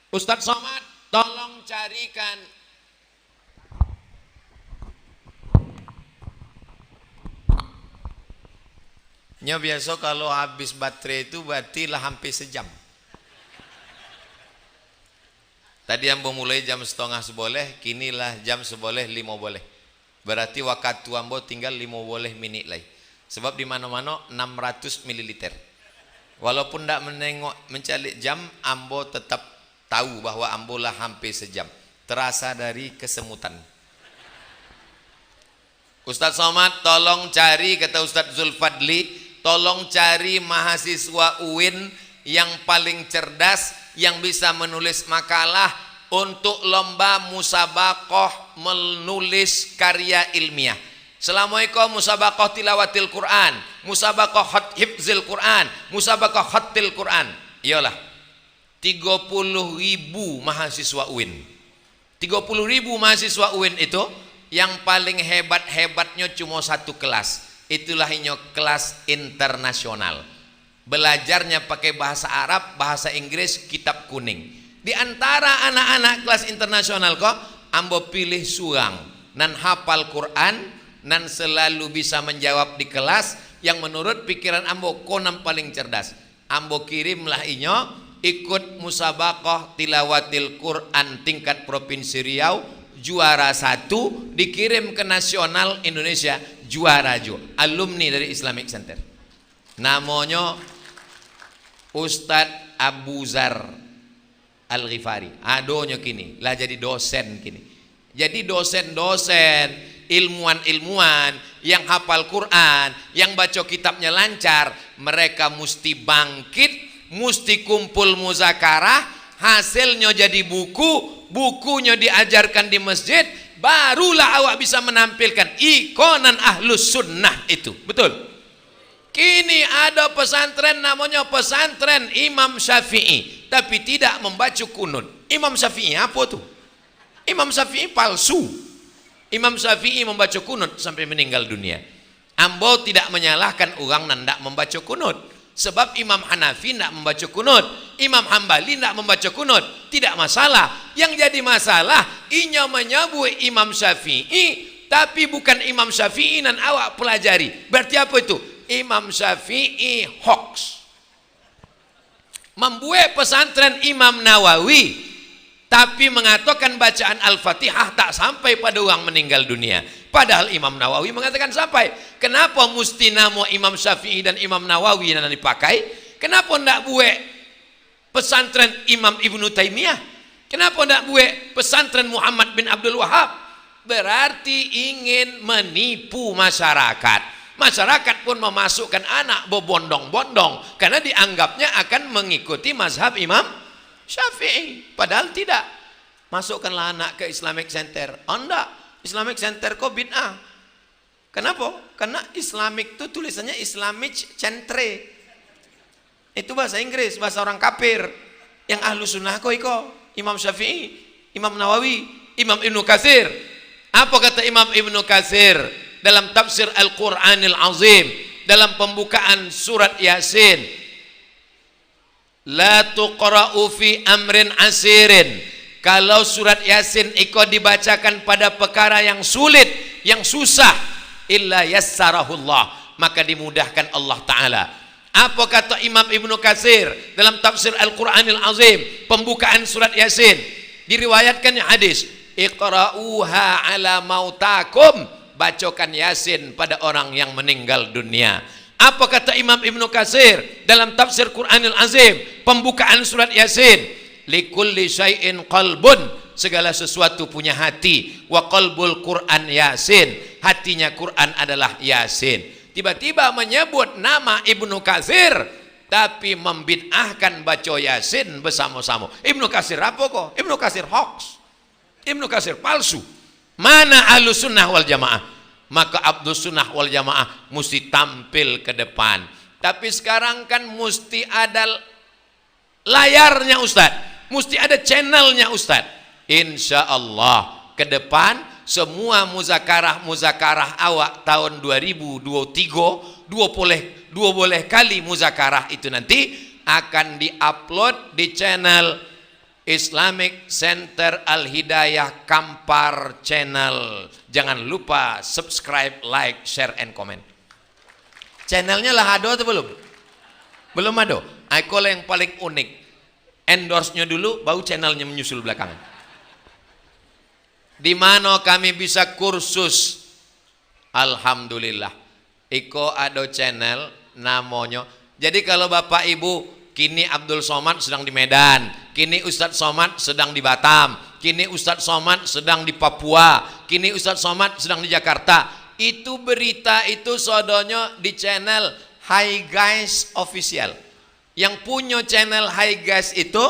Ustadz Somad, tolong carikan nya. Biasa kalau habis baterai itu berarti lah hampir sejam. Tadi ambo mulai jam 10:30, kini lah jam 11:05 boleh. Berarti waktu ambo tinggal 5 boleh menit lagi. Sebab di mana-mana 600 ml. Walaupun tidak menengok mencari jam, ambo tetap tahu bahwa ambo lah hampir sejam. Terasa dari kesemutan. Ustadz Somad, tolong cari, kata Ustadz Zulfadli, tolong cari mahasiswa UIN yang paling cerdas, yang bisa menulis makalah untuk lomba musabaqah menulis karya ilmiah. Assalamualaikum, musabaqah tilawatil Quran, musabaqah hifzil Quran, musabaqah khatil Quran. Iyalah 30.000 mahasiswa UIN. 30.000 mahasiswa UIN itu Yang paling hebat-hebatnya cuma satu kelas. Itulah inyo kelas internasional. Belajarnya pakai bahasa Arab, bahasa Inggris, kitab kuning. Di antara anak-anak kelas internasional kok, ambo pilih surang nan hafal Quran, nan selalu bisa menjawab di kelas, yang menurut pikiran ambo konam paling cerdas. Ambo kirimlah inyo ikut musabaqah tilawatil Quran tingkat provinsi Riau, juara 1, dikirim ke nasional Indonesia, juara alumni dari Islamic Center. Namanya Ustadz Abu Zar Al-Ghifari. Adonyo kini lah jadi dosen kini. Jadi dosen-dosen, ilmuwan-ilmuwan yang hafal Quran, yang baca kitabnya lancar, mereka mesti bangkit, mesti kumpul muzakarah, hasilnya jadi buku, bukunya diajarkan di masjid, barulah awak bisa menampilkan ikonan ahlus sunnah itu. Betul? Kini ada pesantren namanya pesantren Imam Syafi'i, tapi tidak membaca kunut. Imam Syafi'i apa tuh? Imam Syafi'i palsu. Imam Syafi'i membaca kunut sampai meninggal dunia. Ambo tidak menyalahkan orang yang tidak membaca kunut. Sebab Imam Hanafi tidak membaca kunut, Imam Hambali tidak membaca kunut, tidak masalah. Yang jadi masalah, inya menyebut Imam Syafi'i, tapi bukan Imam Syafi'i dan awak pelajari. Berarti apa itu? Imam Syafi'i hoax. Membuat pesantren Imam Nawawi, tapi mengatakan bacaan Al-Fatihah tak sampai pada orang meninggal dunia. Padahal Imam Nawawi mengatakan sampai. Kenapa mesti nama Imam Syafi'i dan Imam Nawawi yang dipakai? Kenapa tidak buat pesantren Imam Ibnu Taimiyah? Kenapa tidak buat pesantren Muhammad bin Abdul Wahab? Berarti ingin menipu masyarakat. Masyarakat pun memasukkan anak berbondong-bondong karena dianggapnya akan mengikuti mazhab Imam Syafi'i. Padahal tidak. Masukkanlah anak ke Islamic Center. Oh enggak. Islamic Center kok bid'ah. Kenapa? Karena Islamic itu tulisannya Islamic Centre. Itu bahasa Inggris, bahasa orang kafir. Yang ahlu sunnah kok iko Imam Syafi'i, Imam Nawawi, Imam Ibnu Katsir. Apa kata Imam Ibnu Katsir dalam tafsir Al-Qur'anil Azim, dalam pembukaan surat Yasin? La tuqra'u fi amrin asirin. Kalau surat Yasin iko dibacakan pada perkara yang sulit, yang susah, illa yassarahullah, maka dimudahkan Allah Ta'ala. Apa kata Imam Ibnu Katsir dalam tafsir Al-Quranil Azim, pembukaan surat Yasin? Diriwayatkan hadis, iqra'uha ala mautakum, bacakan Yasin pada orang yang meninggal dunia. Apa kata Imam Ibnu Katsir dalam tafsir Quranil Azim, pembukaan surat Yasin? Likulli syai'in qalbun, segala sesuatu punya hati. Wa qalbul Quran Yasin, hatinya Quran adalah Yasin. Tiba-tiba menyebut nama Ibnu Katsir, tapi membid'ahkan baca Yasin bersama-sama. Ibnu Katsir apa kok? Ibnu Katsir hoax, Ibnu Katsir palsu. Mana Ahlus Sunnah wal Jamaah? Maka Ahlus Sunnah wal Jamaah mesti tampil ke depan. Tapi sekarang kan mesti ada layarnya Ustadz, mesti ada channelnya Ustadz. Insya Allah ke depan semua muzakarah awak tahun 2023, dua boleh kali muzakarah itu nanti akan diupload di channel Islamic Center Al-Hidayah Kampar channel. Jangan lupa subscribe, like, share, and comment. Channelnya lah ada atau belum? Belum ada. Aku yang paling unik. Endorse-nya dulu, baru channelnya menyusul belakangan. Di mana kami bisa kursus? Alhamdulillah. Iko ada channel namanya. Jadi kalau Bapak Ibu, kini Abdul Somad sedang di Medan, kini Ustadz Somad sedang di Batam, kini Ustadz Somad sedang di Papua, kini Ustadz Somad sedang di Jakarta. Itu berita itu sodonya di channel Hi Guys Official. Yang punya channel Hi Guys itu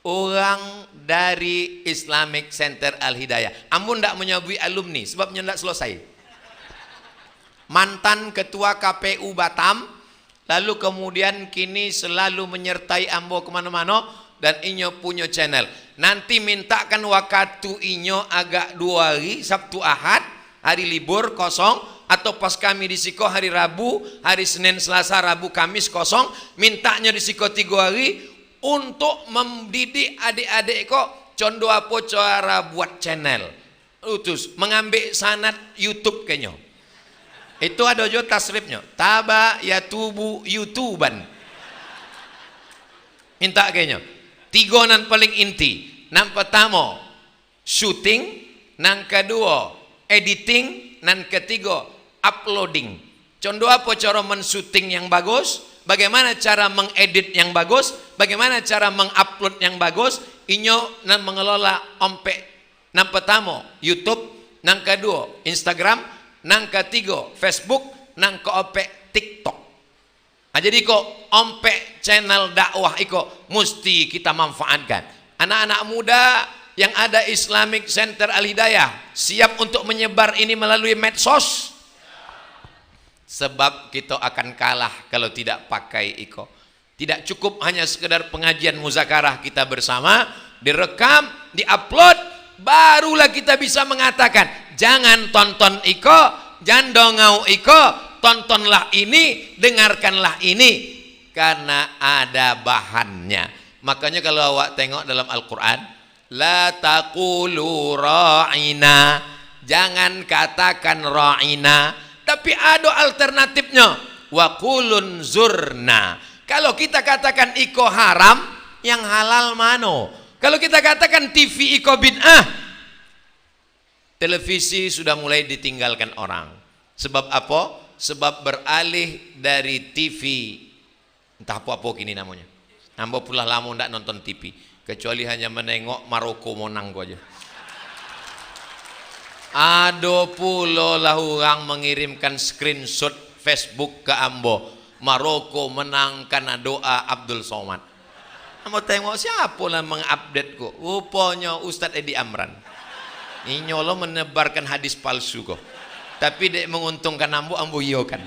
orang dari Islamic Center Al-Hidayah. Amun tidak menyebut alumni sebabnya tidak selesai. Mantan ketua KPU Batam, lalu kemudian kini selalu menyertai ambo kemana-mana, dan inyo punya channel. Nanti mintakan waktu inyo agak 2 hari, Sabtu Ahad, hari libur kosong, atau pas kami di Siko hari Rabu, hari Senin, Selasa, Rabu, Kamis kosong, mintanya di Siko 3 hari untuk mendidik adik-adik kok condo apa cara buat channel. Utus mengambil sanad YouTube kenyo. Itu ada juga tasrifnya. Taba yatubu YouTuban. Minta kenyo. 3 nan paling inti. Yang pertama shooting, yang kedua editing, yang ketiga uploading. Contoh apa cara men-shooting yang bagus, bagaimana cara mengedit yang bagus, bagaimana cara mengupload yang bagus. Inyo nan mengelola ompek. Yang pertama YouTube, yang kedua Instagram, yang ketiga Facebook, yang keompek TikTok. Nah, jadi kok ompek channel dakwah iko mesti kita manfaatkan. Anak-anak muda yang ada Islamic Center Al-Hidayah siap untuk menyebar ini melalui medsos. Sebab kita akan kalah kalau tidak pakai iko. Tidak cukup hanya sekedar pengajian muzakarah kita bersama, direkam, diupload, barulah kita bisa mengatakan jangan tonton iko, jangan dongau iko, tontonlah ini, dengarkanlah ini, karena ada bahannya. Makanya kalau awak tengok dalam Al-Quran, la taqulu ra'ina, jangan katakan ra'ina, tapi ada alternatifnya, wa qulun zurna. Kalau kita katakan iko haram, yang halal mano? Kalau kita katakan TV iko bid'ah, televisi sudah mulai ditinggalkan orang. Sebab apa? Sebab beralih dari TV, entah apa kini namanya. Ambo pula lama ndak nonton TV, kecuali hanya menengok Maroko Monang aja. Ada pula lah orang mengirimkan screenshot Facebook ke Ambo, Maroko menangkan doa Abdul Somad. Ambo tengok siapa lah mengupdate kok. Rupanya Ustadz Edi Amran. Ini lo menebarkan hadis palsu kok. Tapi dek menguntungkan Ambo kan.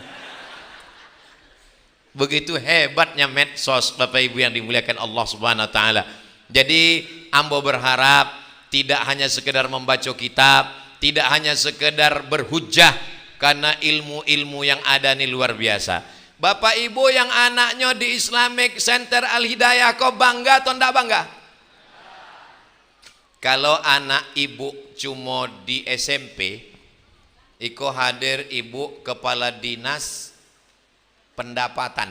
Begitu hebatnya medsos, Bapak Ibu yang dimuliakan Allah Subhanahu wa taala. Jadi Ambo berharap tidak hanya sekedar membaca kitab, tidak hanya sekedar berhujjah, karena ilmu-ilmu yang ada ini luar biasa. Bapak Ibu yang anaknya di Islamic Center Al-Hidayah, kok bangga atau tidak bangga? Kalau anak ibu cuma di SMP, iko hadir ibu kepala dinas pendapatan.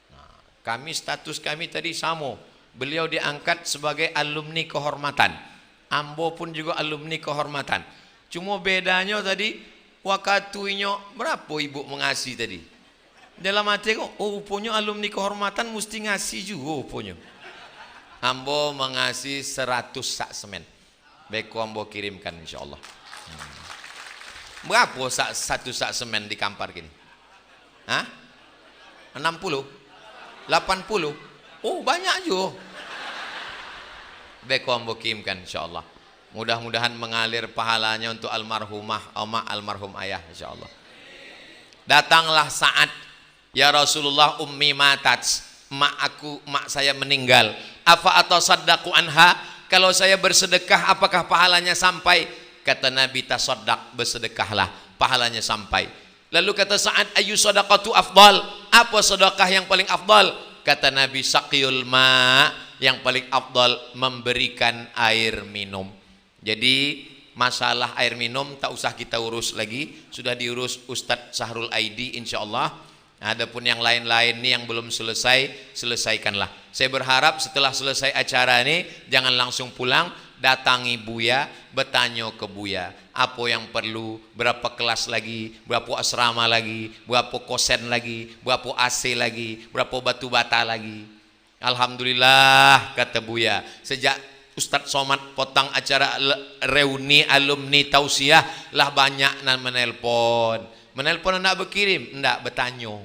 Nah, kami status kami tadi sama. Beliau diangkat sebagai alumni kehormatan. Ambo pun juga alumni kehormatan. Cuma bedanya tadi waktunya berapa ibu mengasih tadi? Dalam hati kok, oh punya alumni kehormatan mesti ngasih juga punya. Ambo mengasih 100 sak semen. Beko Ambo kirimkan insyaallah. Berapa satu sak semen di Kampar gini? Hah? 60? 80? Oh banyak juga. Beko Ambo kirimkan insyaallah. Mudah-mudahan mengalir pahalanya untuk almarhumah oma, almarhum ayah insyaallah. Datanglah saat, ya Rasulullah, ummi matat, mak saya meninggal. Afa atasaddaqu anha, kalau saya bersedekah apakah pahalanya sampai? Kata Nabi, tasaddaq, bersedekahlah, pahalanya sampai. Lalu kata Sa'ad, ayu sadaqatu afdal, apa sedekah yang paling afdal? Kata Nabi, saqiyul ma, yang paling afdal memberikan air minum. Jadi masalah air minum tak usah kita urus lagi, sudah diurus Ustadz Sahrul Aidi insyaallah. Adapun yang lain-lain ini yang belum selesai, selesaikanlah. Saya berharap setelah selesai acara ini jangan langsung pulang, datangi Buya, bertanya ke Buya apa yang perlu, berapa kelas lagi, berapa asrama lagi, berapa kosen lagi, berapa AC lagi, berapa batu bata lagi. Alhamdulillah, kata Buya, sejak Ustadz Somad potong acara reuni alumni tausiah lah banyak nan menelpon. Menelpon enggak berkirim, enggak bertanya.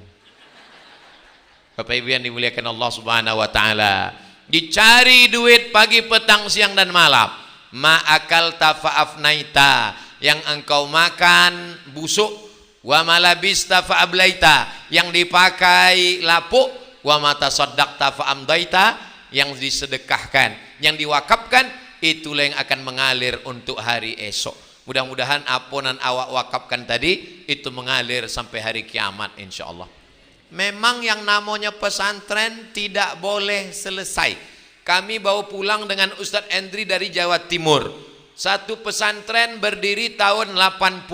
Bapak Ibu yang dimuliakan Allah Subhanahu wa taala, dicari duit pagi, petang, siang dan malam. Ma akal tafa'afnaita, yang engkau makan busuk. Wa malabista fa'ablaita, yang dipakai lapuk. Wa mata tasaddaqta fa'amdaita, yang disedekahkan, yang diwakafkan, itulah yang akan mengalir untuk hari esok. Mudah-mudahan aponan awak wakafkan tadi itu mengalir sampai hari kiamat insyaallah. Memang yang namanya pesantren tidak boleh selesai. Kami bawa pulang dengan Ustadz Endri dari Jawa Timur. Satu pesantren berdiri tahun 80.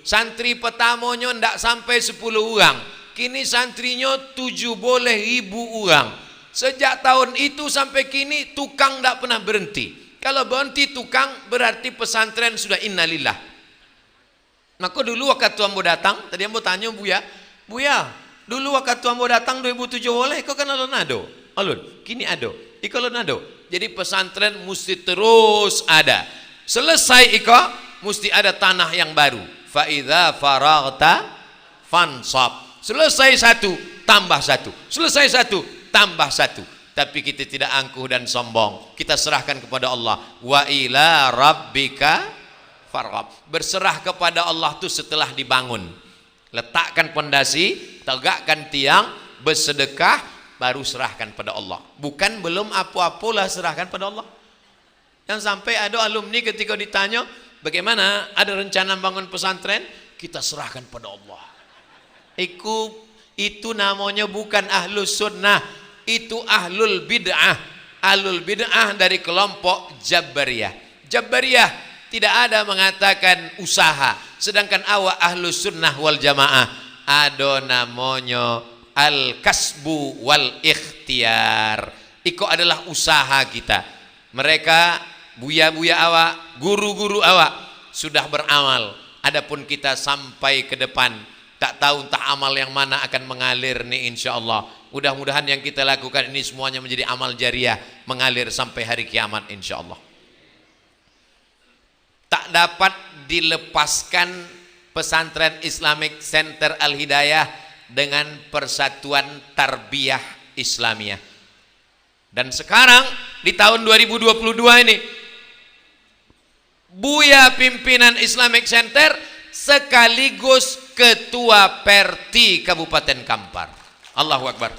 Santri pertamanya ndak sampai 10 orang. Kini santrinya 7 boleh 1000 orang. Sejak tahun itu sampai kini tukang ndak pernah berhenti. Kalau berhenti tukang berarti pesantren sudah innalillah. Maka dulu waktu ambo datang, tadi ambo tanya Buya, dulu waktu ambo datang 2007 boleh, kau kan alun ado, kini ado, iko alun ado. Jadi pesantren mesti terus ada. Selesai iko, mesti ada tanah yang baru. Fa idza faraghta fansab. Selesai satu, tambah satu. Selesai satu, tambah satu. Tapi kita tidak angkuh dan sombong. Kita serahkan kepada Allah. Wa ila rabbika farghab. Berserah kepada Allah itu setelah dibangun. Letakkan pondasi, tegakkan tiang, bersedekah, baru serahkan pada Allah. Bukan belum apa-apalah serahkan pada Allah. Yang sampai ada alumni ketika ditanya, bagaimana ada rencana bangun pesantren? Kita serahkan pada Allah. Itu namanya bukan ahlus sunnah. Itu ahlul bid'ah. Ahlul bid'ah dari kelompok Jabariyah. Jabariyah tidak ada mengatakan usaha, sedangkan awak ahlus sunnah wal jamaah ada namanya al-kasbu wal ikhtiar. Itu adalah usaha kita. Mereka buya-buya awak, guru-guru awak sudah beramal. Adapun kita sampai ke depan tak tahu entah amal yang mana akan mengalir nih insyaallah. Mudah-mudahan yang kita lakukan ini semuanya menjadi amal jariah, mengalir sampai hari kiamat insyaallah. Tak dapat dilepaskan pesantren Islamic Center Al-Hidayah dengan persatuan tarbiyah Islamiyah. Dan sekarang di tahun 2022 ini Buya pimpinan Islamic Center sekaligus ketua Perti Kabupaten Kampar. Allahu Akbar.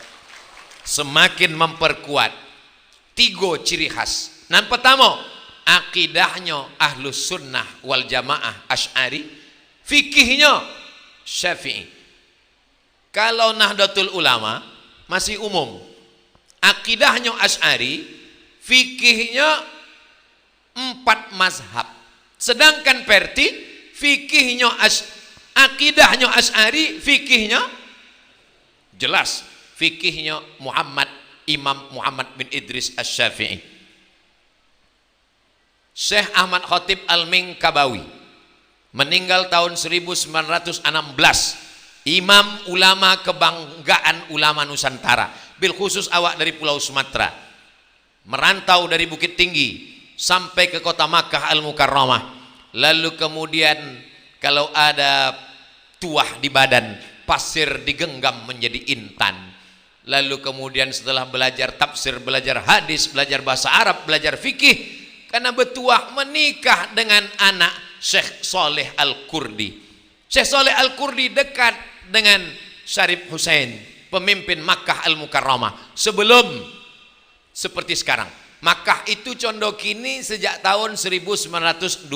Semakin memperkuat 3 ciri khas. Yang pertama, akidahnya ahlus sunnah wal jamaah Asy'ari, fikihnya Syafi'i. Kalau Nahdlatul Ulama masih umum, akidahnya Asy'ari, fikihnya 4 mazhab. Sedangkan Perti fikihnya akidahnya Asy'ari, fikihnya jelas, fikihnya Imam Muhammad bin Idris Asy-Syafi'i. Syekh Ahmad Khatib Al-Minkabawi meninggal tahun 1916. Imam ulama kebanggaan ulama Nusantara, bil khusus awak dari Pulau Sumatera. Merantau dari Bukit Tinggi sampai ke kota Makkah Al-Mukarramah. Lalu kemudian kalau ada tuah di badan, pasir digenggam menjadi intan. Lalu kemudian setelah belajar tafsir, belajar hadis, belajar bahasa Arab, belajar fikih, karena bertuah menikah dengan anak Syekh Saleh Al-Kurdi. Syekh Saleh Al-Kurdi dekat dengan Syarif Hussein, pemimpin Makkah Al-Mukarramah. Sebelum seperti sekarang, Makkah itu condokini sejak tahun 1920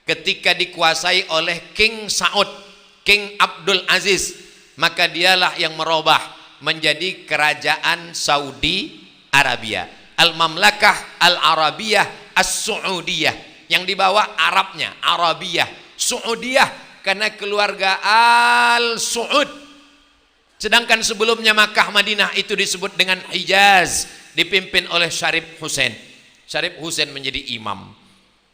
ketika dikuasai oleh King Saud, King Abdul Aziz, maka dialah yang merubah menjadi kerajaan Saudi Arabia, Al-Mamlakah Al-Arabiyah As-Saudiyah, yang dibawa Arabnya Arabiyah, Saudiyah karena keluarga Al-Saud. Sedangkan sebelumnya Makkah Madinah itu disebut dengan Hijaz, dipimpin oleh Syarif Hussein. Syarif Hussein menjadi imam.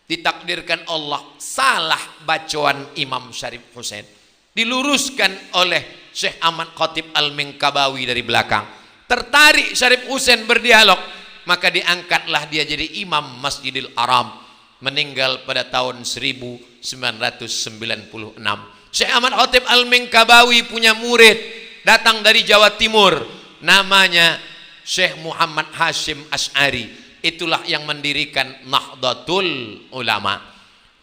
Ditakdirkan Allah salah bacaan Imam Syarif Hussein, diluruskan oleh Syekh Ahmad Khatib Al-Minkabawi dari belakang. Tertarik Syarif Hussein berdialog, maka diangkatlah dia jadi imam Masjidil Haram. Meninggal pada tahun 1996. Syekh Ahmad Khatib Al-Minkabawi punya murid datang dari Jawa Timur, namanya Syekh Muhammad Hashim Asy'ari. Itulah yang mendirikan Nahdlatul Ulama.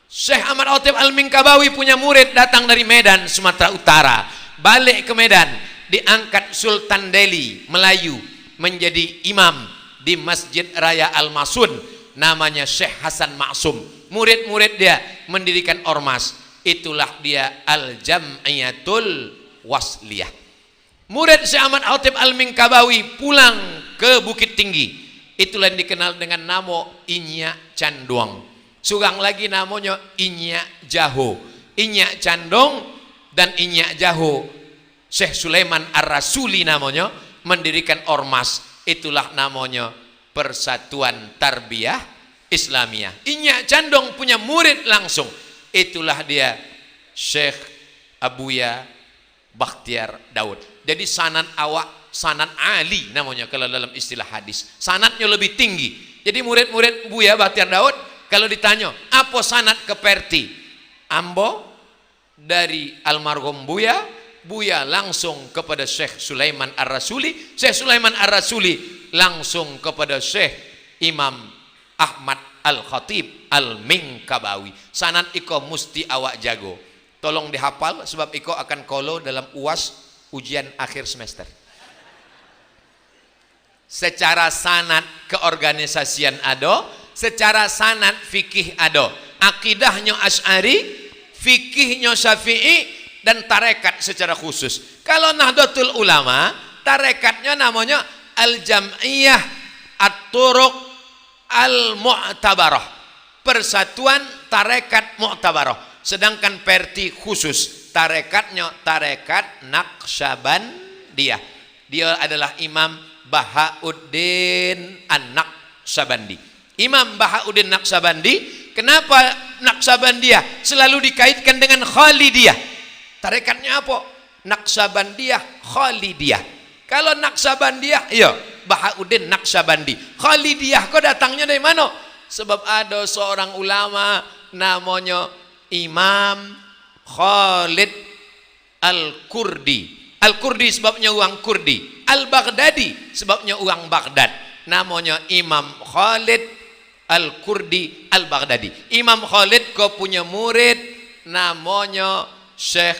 Syekh Ahmad Khatib Al-Minkabawi punya murid datang dari Medan, Sumatera Utara. Balik ke Medan, diangkat Sultan Delhi, Melayu, menjadi imam di Masjid Raya Al-Masun, namanya Syekh Hasan Maksum. Murid-murid dia mendirikan ormas, itulah dia Al-Jam'iyatul Wasliyah. Murid Syekh Ahmad Khatib Al-Minkabawi pulang ke Bukit Tinggi, itulah yang dikenal dengan nama Inyak Canduang. Surang lagi namanya Inyak Jaho. Inyak Candong dan Inyak Jaho, Syekh Sulaiman Ar-Rasuli namanya, mendirikan ormas, itulah namanya Persatuan Tarbiyah Islamiyah. Inyak Candong punya murid langsung, itulah dia Syekh Abuya Bakhtiar Daud. Jadi sanad awak, sanad ali namanya kalau dalam istilah hadis, sanadnya lebih tinggi. Jadi murid-murid Buya Bakhtiar Daud kalau ditanya apa sanad ke Perti, ambo dari almarhum Buya, Buya langsung kepada Syekh Sulaiman Ar-Rasuli, Syekh Sulaiman Ar-Rasuli langsung kepada Syekh Imam Ahmad Al-Khatib Al-Minkabawi. Sanad iko musti awak jago, tolong dihafal sebab iko akan kolo dalam UAS ujian akhir semester. Secara sanad keorganisasian ado, secara sanad fikih ado, akidahnya Asy'ari, fikihnya Syafi'i, dan tarekat secara khusus. Kalau Nahdlatul Ulama, tarekatnya namanya Al-Jam'iyah At-Turuq Al-Mu'tabarah, Persatuan Tarekat Mu'tabarah. Sedangkan Perti khusus, tarekatnya tarekat Naqsyabandiyah. Dia adalah Imam Bahauddin An-Naqsyabandi. Imam Bahauddin Naqsyabandi, kenapa Naqsyabandiyah selalu dikaitkan dengan Khalidiyah? Tarekatnya apa? Naqsyabandiyah Khalidiyah. Kalau Naqsyabandiyah, iya Bahauddin Naqsyabandi. Khalidiyah kok datangnya dari mana? Sebab ada seorang ulama namanya Imam Khalid Al-Kurdi. Al-Kurdi sebabnya orang Kurdi. Al-Baghdadi sebabnya orang Baghdad. Namanya Imam Khalid Al-Kurdi Al-Baghdadi. Imam Khalid kau punya murid namanya Syekh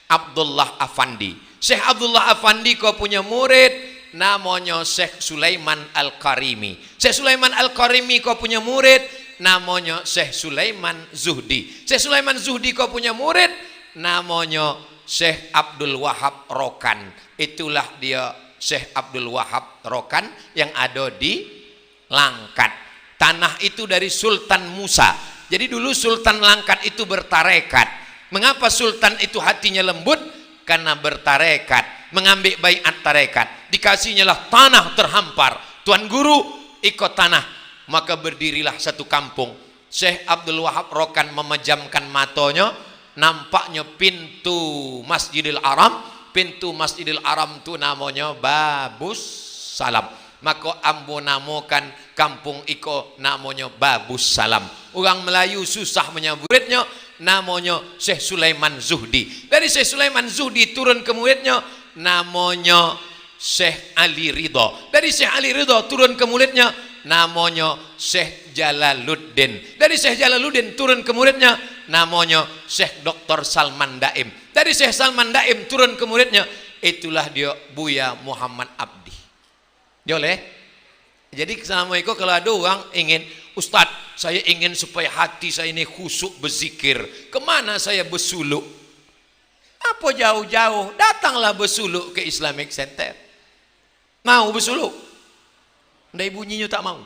Abdullah Afandi. Syekh Abdullah Afandi kau punya murid namanya Syekh Sulaiman Al-Karimi. Syekh Sulaiman Al-Karimi kau punya murid namanya Syekh Sulaiman Zuhdi. Syekh Sulaiman Zuhdi kau punya murid namanya Syekh Abdul Wahab Rokan. Itulah dia Syekh Abdul Wahab Rokan yang ada di Langkat. Tanah itu dari Sultan Musa. Jadi dulu Sultan Langkat itu bertarekat. Mengapa Sultan itu hatinya lembut? Karena bertarekat, mengambil baiat tarekat. Dikasihnya lah tanah terhampar. Tuan guru ikut tanah, maka berdirilah satu kampung. Syekh Abdul Wahab Rokan memejamkan matanya, nampaknya pintu Masjidil Haram. Pintu Masjidil Haram itu namanya Babus Salam. Maka ambo namakan kampung iko namanya Babus Salam. Orang Melayu susah menyebutnya, namanya Syekh Sulaiman Zuhdi. Dari Syekh Sulaiman Zuhdi turun ke muridnya namanya Syekh Ali Ridha. Dari Syekh Ali Ridha turun ke muridnya namanya Syekh Jalaluddin. Dari Syekh Jalaluddin turun ke muridnya namanya Syekh Dr. Salman Daim. Dari Syekh Salman Daim turun ke muridnya, itulah dia Buya Muhammad Abdi. Boleh? Jadi assalamualaikum, kalau ada orang ingin, Ustadz saya ingin supaya hati saya ini khusyuk berzikir, kemana saya bersuluk? Apa jauh-jauh, datanglah bersuluk ke Islamic Center. Mau bersuluk? Dari bunyinya tak mau.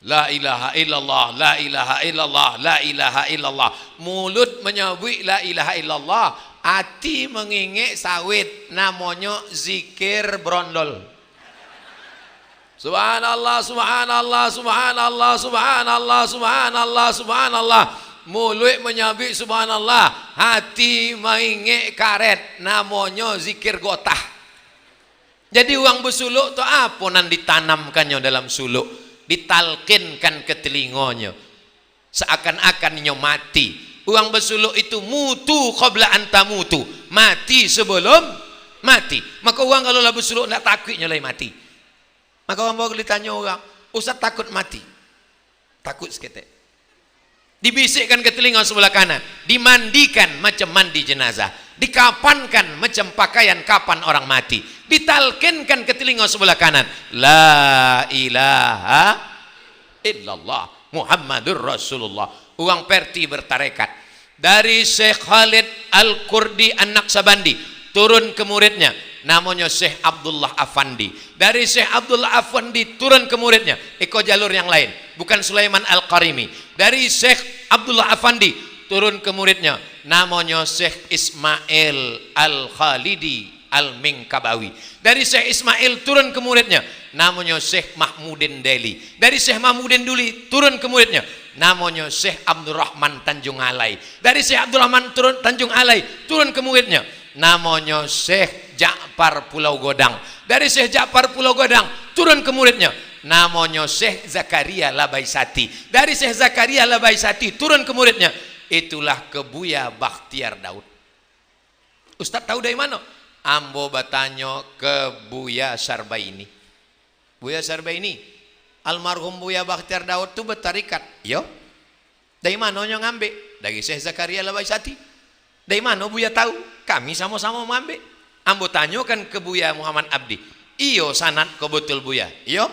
La ilaha illallah, la ilaha illallah, la ilaha illallah. Mulut menyebut la ilaha illallah, hati mengingik sawit, namanya zikir brondol. Subhanallah, subhanallah, subhanallah, subhanallah, subhanallah, subhanallah. Mulut menyebut subhanallah, hati mengingik karet, namanya zikir gotah. Jadi uang bersuluk itu apa nan ditanamkannya dalam suluk? Ditalkinkan ke telinganya, seakan-akannya mati. Uang bersuluk itu mutu qabla anta mutu, mati sebelum mati. Maka uang kalau lah bersuluk tidak takutnya lah mati. Maka orang bawa ditanya orang, Ustaz takut mati? Takut seketik. Dibisikkan ke telinga sebelah kanan, dimandikan macam mandi jenazah. dikapankan macam pakaian kapan orang mati, ditalkinkan ke telinga sebelah kanan, la ilaha illallah Muhammadur Rasulullah. Uang Perti bertarekat dari Syekh Khalid Al-Kurdi An-Naqsabandi, turun ke muridnya namanya Syekh Abdullah Afandi. Dari Syekh Abdullah Afandi turun ke muridnya, ikut jalur yang lain, bukan Sulaiman Al-Qarimi. Dari Syekh Abdullah Afandi turun ke muridnya namanya Syekh Ismail Al-Khalidi Al-Minkabawi. Dari Syekh Ismail turun ke muridnya namanya Syekh Mahmudin Deli. Dari Syekh Mahmudin Duli turun ke muridnya namanya Syekh Abdurrahman Tanjung Alai. Dari Syekh Abdurrahman Tanjung Alai turun ke muridnya namanya Syekh Ja'far Pulau Godang. Dari Syekh Ja'far Pulau Godang turun ke muridnya namanya Syekh Zakaria Labaisati. Dari Syekh Zakaria Labaisati turun ke muridnya, itulah ke Buya Bakhtiar Daud. Ustaz tahu dari mana? Ambo bertanya ke Buya Sarbaini. Buya Sarbaini, almarhum Buya Bakhtiar Daud itu bertarikat. Yo, dari mana yang ngambil? Dari Syekh Zakaria Labaisati. Dari mana Buya tahu? Kami sama-sama mengambil. Ambo tanyakan ke Buya Muhammad Abdi. Iyo sanad ke betul Buya. Iyo,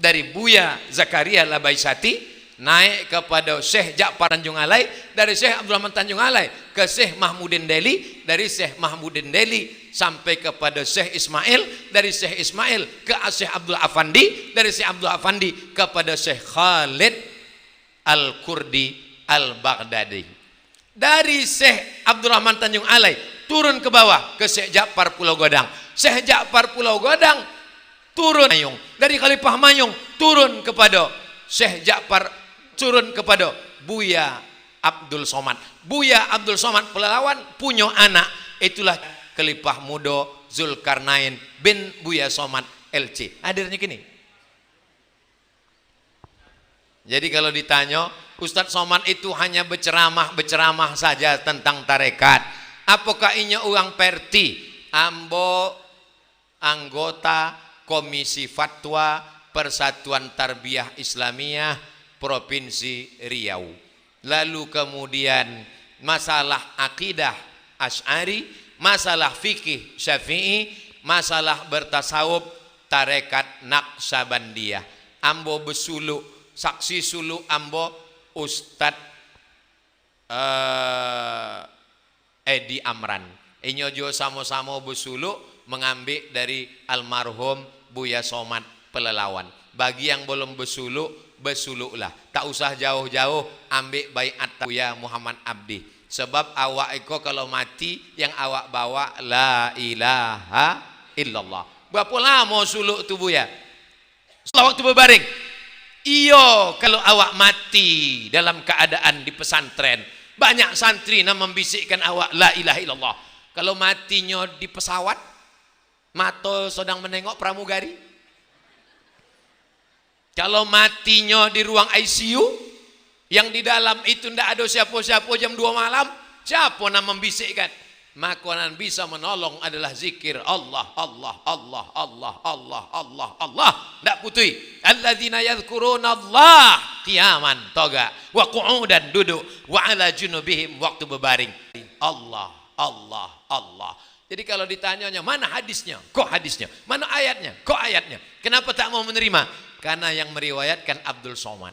dari Buya Zakaria Labaisati naik kepada Syekh Ja'far Tanjung Alai, dari Syekh Abdurrahman Tanjung Alai ke Syekh Mahmudin Deli, dari Syekh Mahmudin Deli sampai kepada Syekh Ismail, dari Syekh Ismail ke Syekh Abdul Afandi, dari Syekh Abdul Afandi kepada Syekh Khalid Al-Kurdi Al-Baghdadi. Dari Syekh Abdurrahman Tanjung Alai turun ke bawah ke Syekh Ja'far Pulau Godang. Syekh Ja'far Pulau Godang turun Mayung, dari Khalifah Mayung turun kepada Syekh Ja'far, turun kepada Buya Abdul Somad. Buya Abdul Somad Pelalawan punya anak, itulah Khalifah muda Zulkarnain bin Buya Somad LC. Hadirnya gini. Jadi kalau ditanya, Ustadz Somad itu hanya berceramah saja tentang tarekat. Apakah inya uang Perti? Ambo anggota Komisi Fatwa Persatuan Tarbiyah Islamiyah Provinsi Riau. Lalu kemudian masalah akidah Asy'ari, masalah fikih Syafi'i, masalah bertasawuf tarekat Naqsabandiyah. Ambo besuluk, saksi suluk ambo Ustadz Edi Amran. Inyo jo sama-sama besuluk mengambil dari almarhum Buya Somad Pelalawan. Bagi yang belum besuluk, besuluklah. Tak usah jauh-jauh ambil baiat Buya Muhammad Abdi. Sebab awak iko kalau mati yang awak bawa la ilaha illallah. Berapa lama suluk tu Buya? Setelah waktu berbaring. Iyo kalau awak mati dalam keadaan di pesantren, banyak santri yang membisikkan awak la ilaha illallah. Kalau matinya di pesawat, mata sedang menengok pramugari. Kalau matinya di ruang ICU, yang di dalam itu tidak ada siapa-siapa jam 2 malam, siapa yang membisikkan? Maka yang bisa menolong adalah zikir Allah, Allah, Allah, Allah, Allah, Allah, Allah. Tidak putih. Alladzina yadhkuruna Allah qiyaman toga wa qu'udan duduk wa ala junubihim waktu berbaring. Allah, Allah, Allah. Jadi kalau ditanyanya mana hadisnya? Kok hadisnya? Mana ayatnya? Kok ayatnya? Kenapa tak mau menerima? Karena yang meriwayatkan Abdul Somad.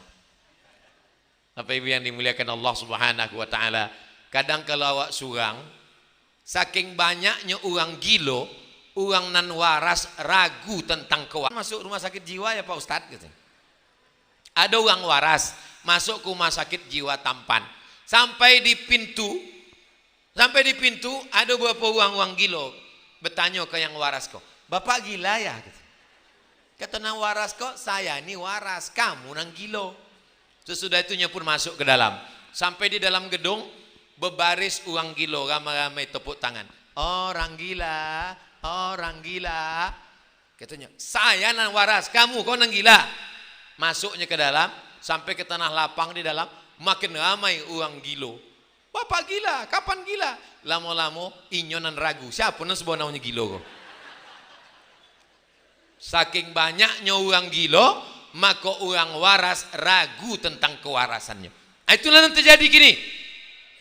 Bapak Ibu yang dimuliakan Allah Subhanahu wa taala, kadang kalau awak surang, saking banyaknya orang gilo, orang nan waras ragu tentang kewarasan. Masuk rumah sakit jiwa ya Pak Ustadz gitu. Ada orang waras masuk ke rumah sakit jiwa Tampan. Sampai di pintu ada beberapa orang gilo bertanya ke yang waras kok, Bapak gila ya? Gitu. Kata nang waras kok, saya ini waras, kamu nang gilo. Sesudah itunya pun masuk ke dalam. Sampai di dalam gedung, berbaris uang gilo, ramai-ramai tepuk tangan. Orang gila, orang gila. Katanya, saya nang waras, kamu kok nang gila. Masuknya ke dalam, sampai ke tanah lapang di dalam, makin ramai uang gilo. Bapak gila, kapan gila? Lama-lama inyonan ragu, siapa nang sebuah namanya gilo kok? Saking banyaknya orang gilo, maka orang waras ragu tentang kewarasannya. Itulah yang terjadi gini.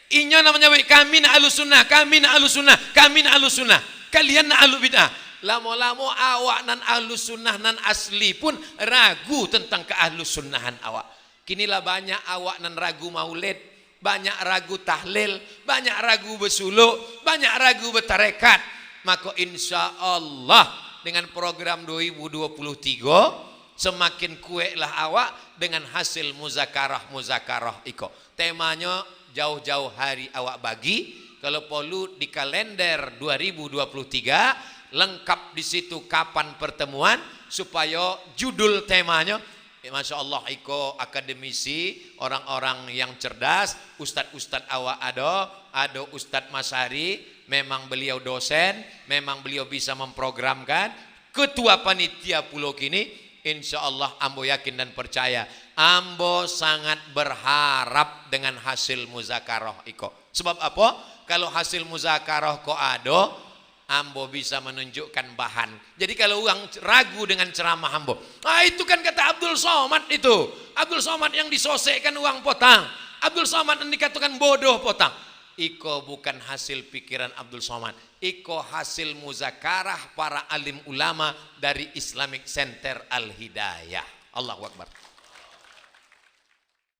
Inyo namanya kami na ahlu sunnah, kami na ahlu sunnah, kami na ahlu sunnah. Kalian na ahlu bid'ah. Lamo-lamo awak nan ahlu sunnah nan asli pun ragu tentang keahlu sunnahan awak. Kinilah banyak awak nan ragu maulid, banyak ragu tahlil, banyak ragu bersuluk, banyak ragu bertarekat. Maka insya Allah dengan program 2023 semakin kueklah awak dengan hasil muzakarah iko. Temanya jauh-jauh hari awak bagi, kalau perlu di kalender 2023 lengkap di situ kapan pertemuan supaya judul temanya. Masya Allah iko akademisi, orang-orang yang cerdas, ustadz-ustadz awak ada Ustadz Masari, memang beliau dosen, memang beliau bisa memprogramkan. Ketua panitia pulau kini, insya Allah ambo yakin dan percaya, ambo sangat berharap dengan hasil muzakarah iko. Sebab apa? Kalau hasil muzakarah ko ada, ambo bisa menunjukkan bahan. Jadi kalau orang ragu dengan ceramah ambo, itu kan kata Abdul Somad itu. Abdul Somad yang disosekkan uang potang. Abdul Somad yang dikatakan bodoh potang. Iko bukan hasil pikiran Abdul Somad. Iko hasil muzakarah para alim ulama dari Islamic Center Al Hidayah. Allahu Akbar.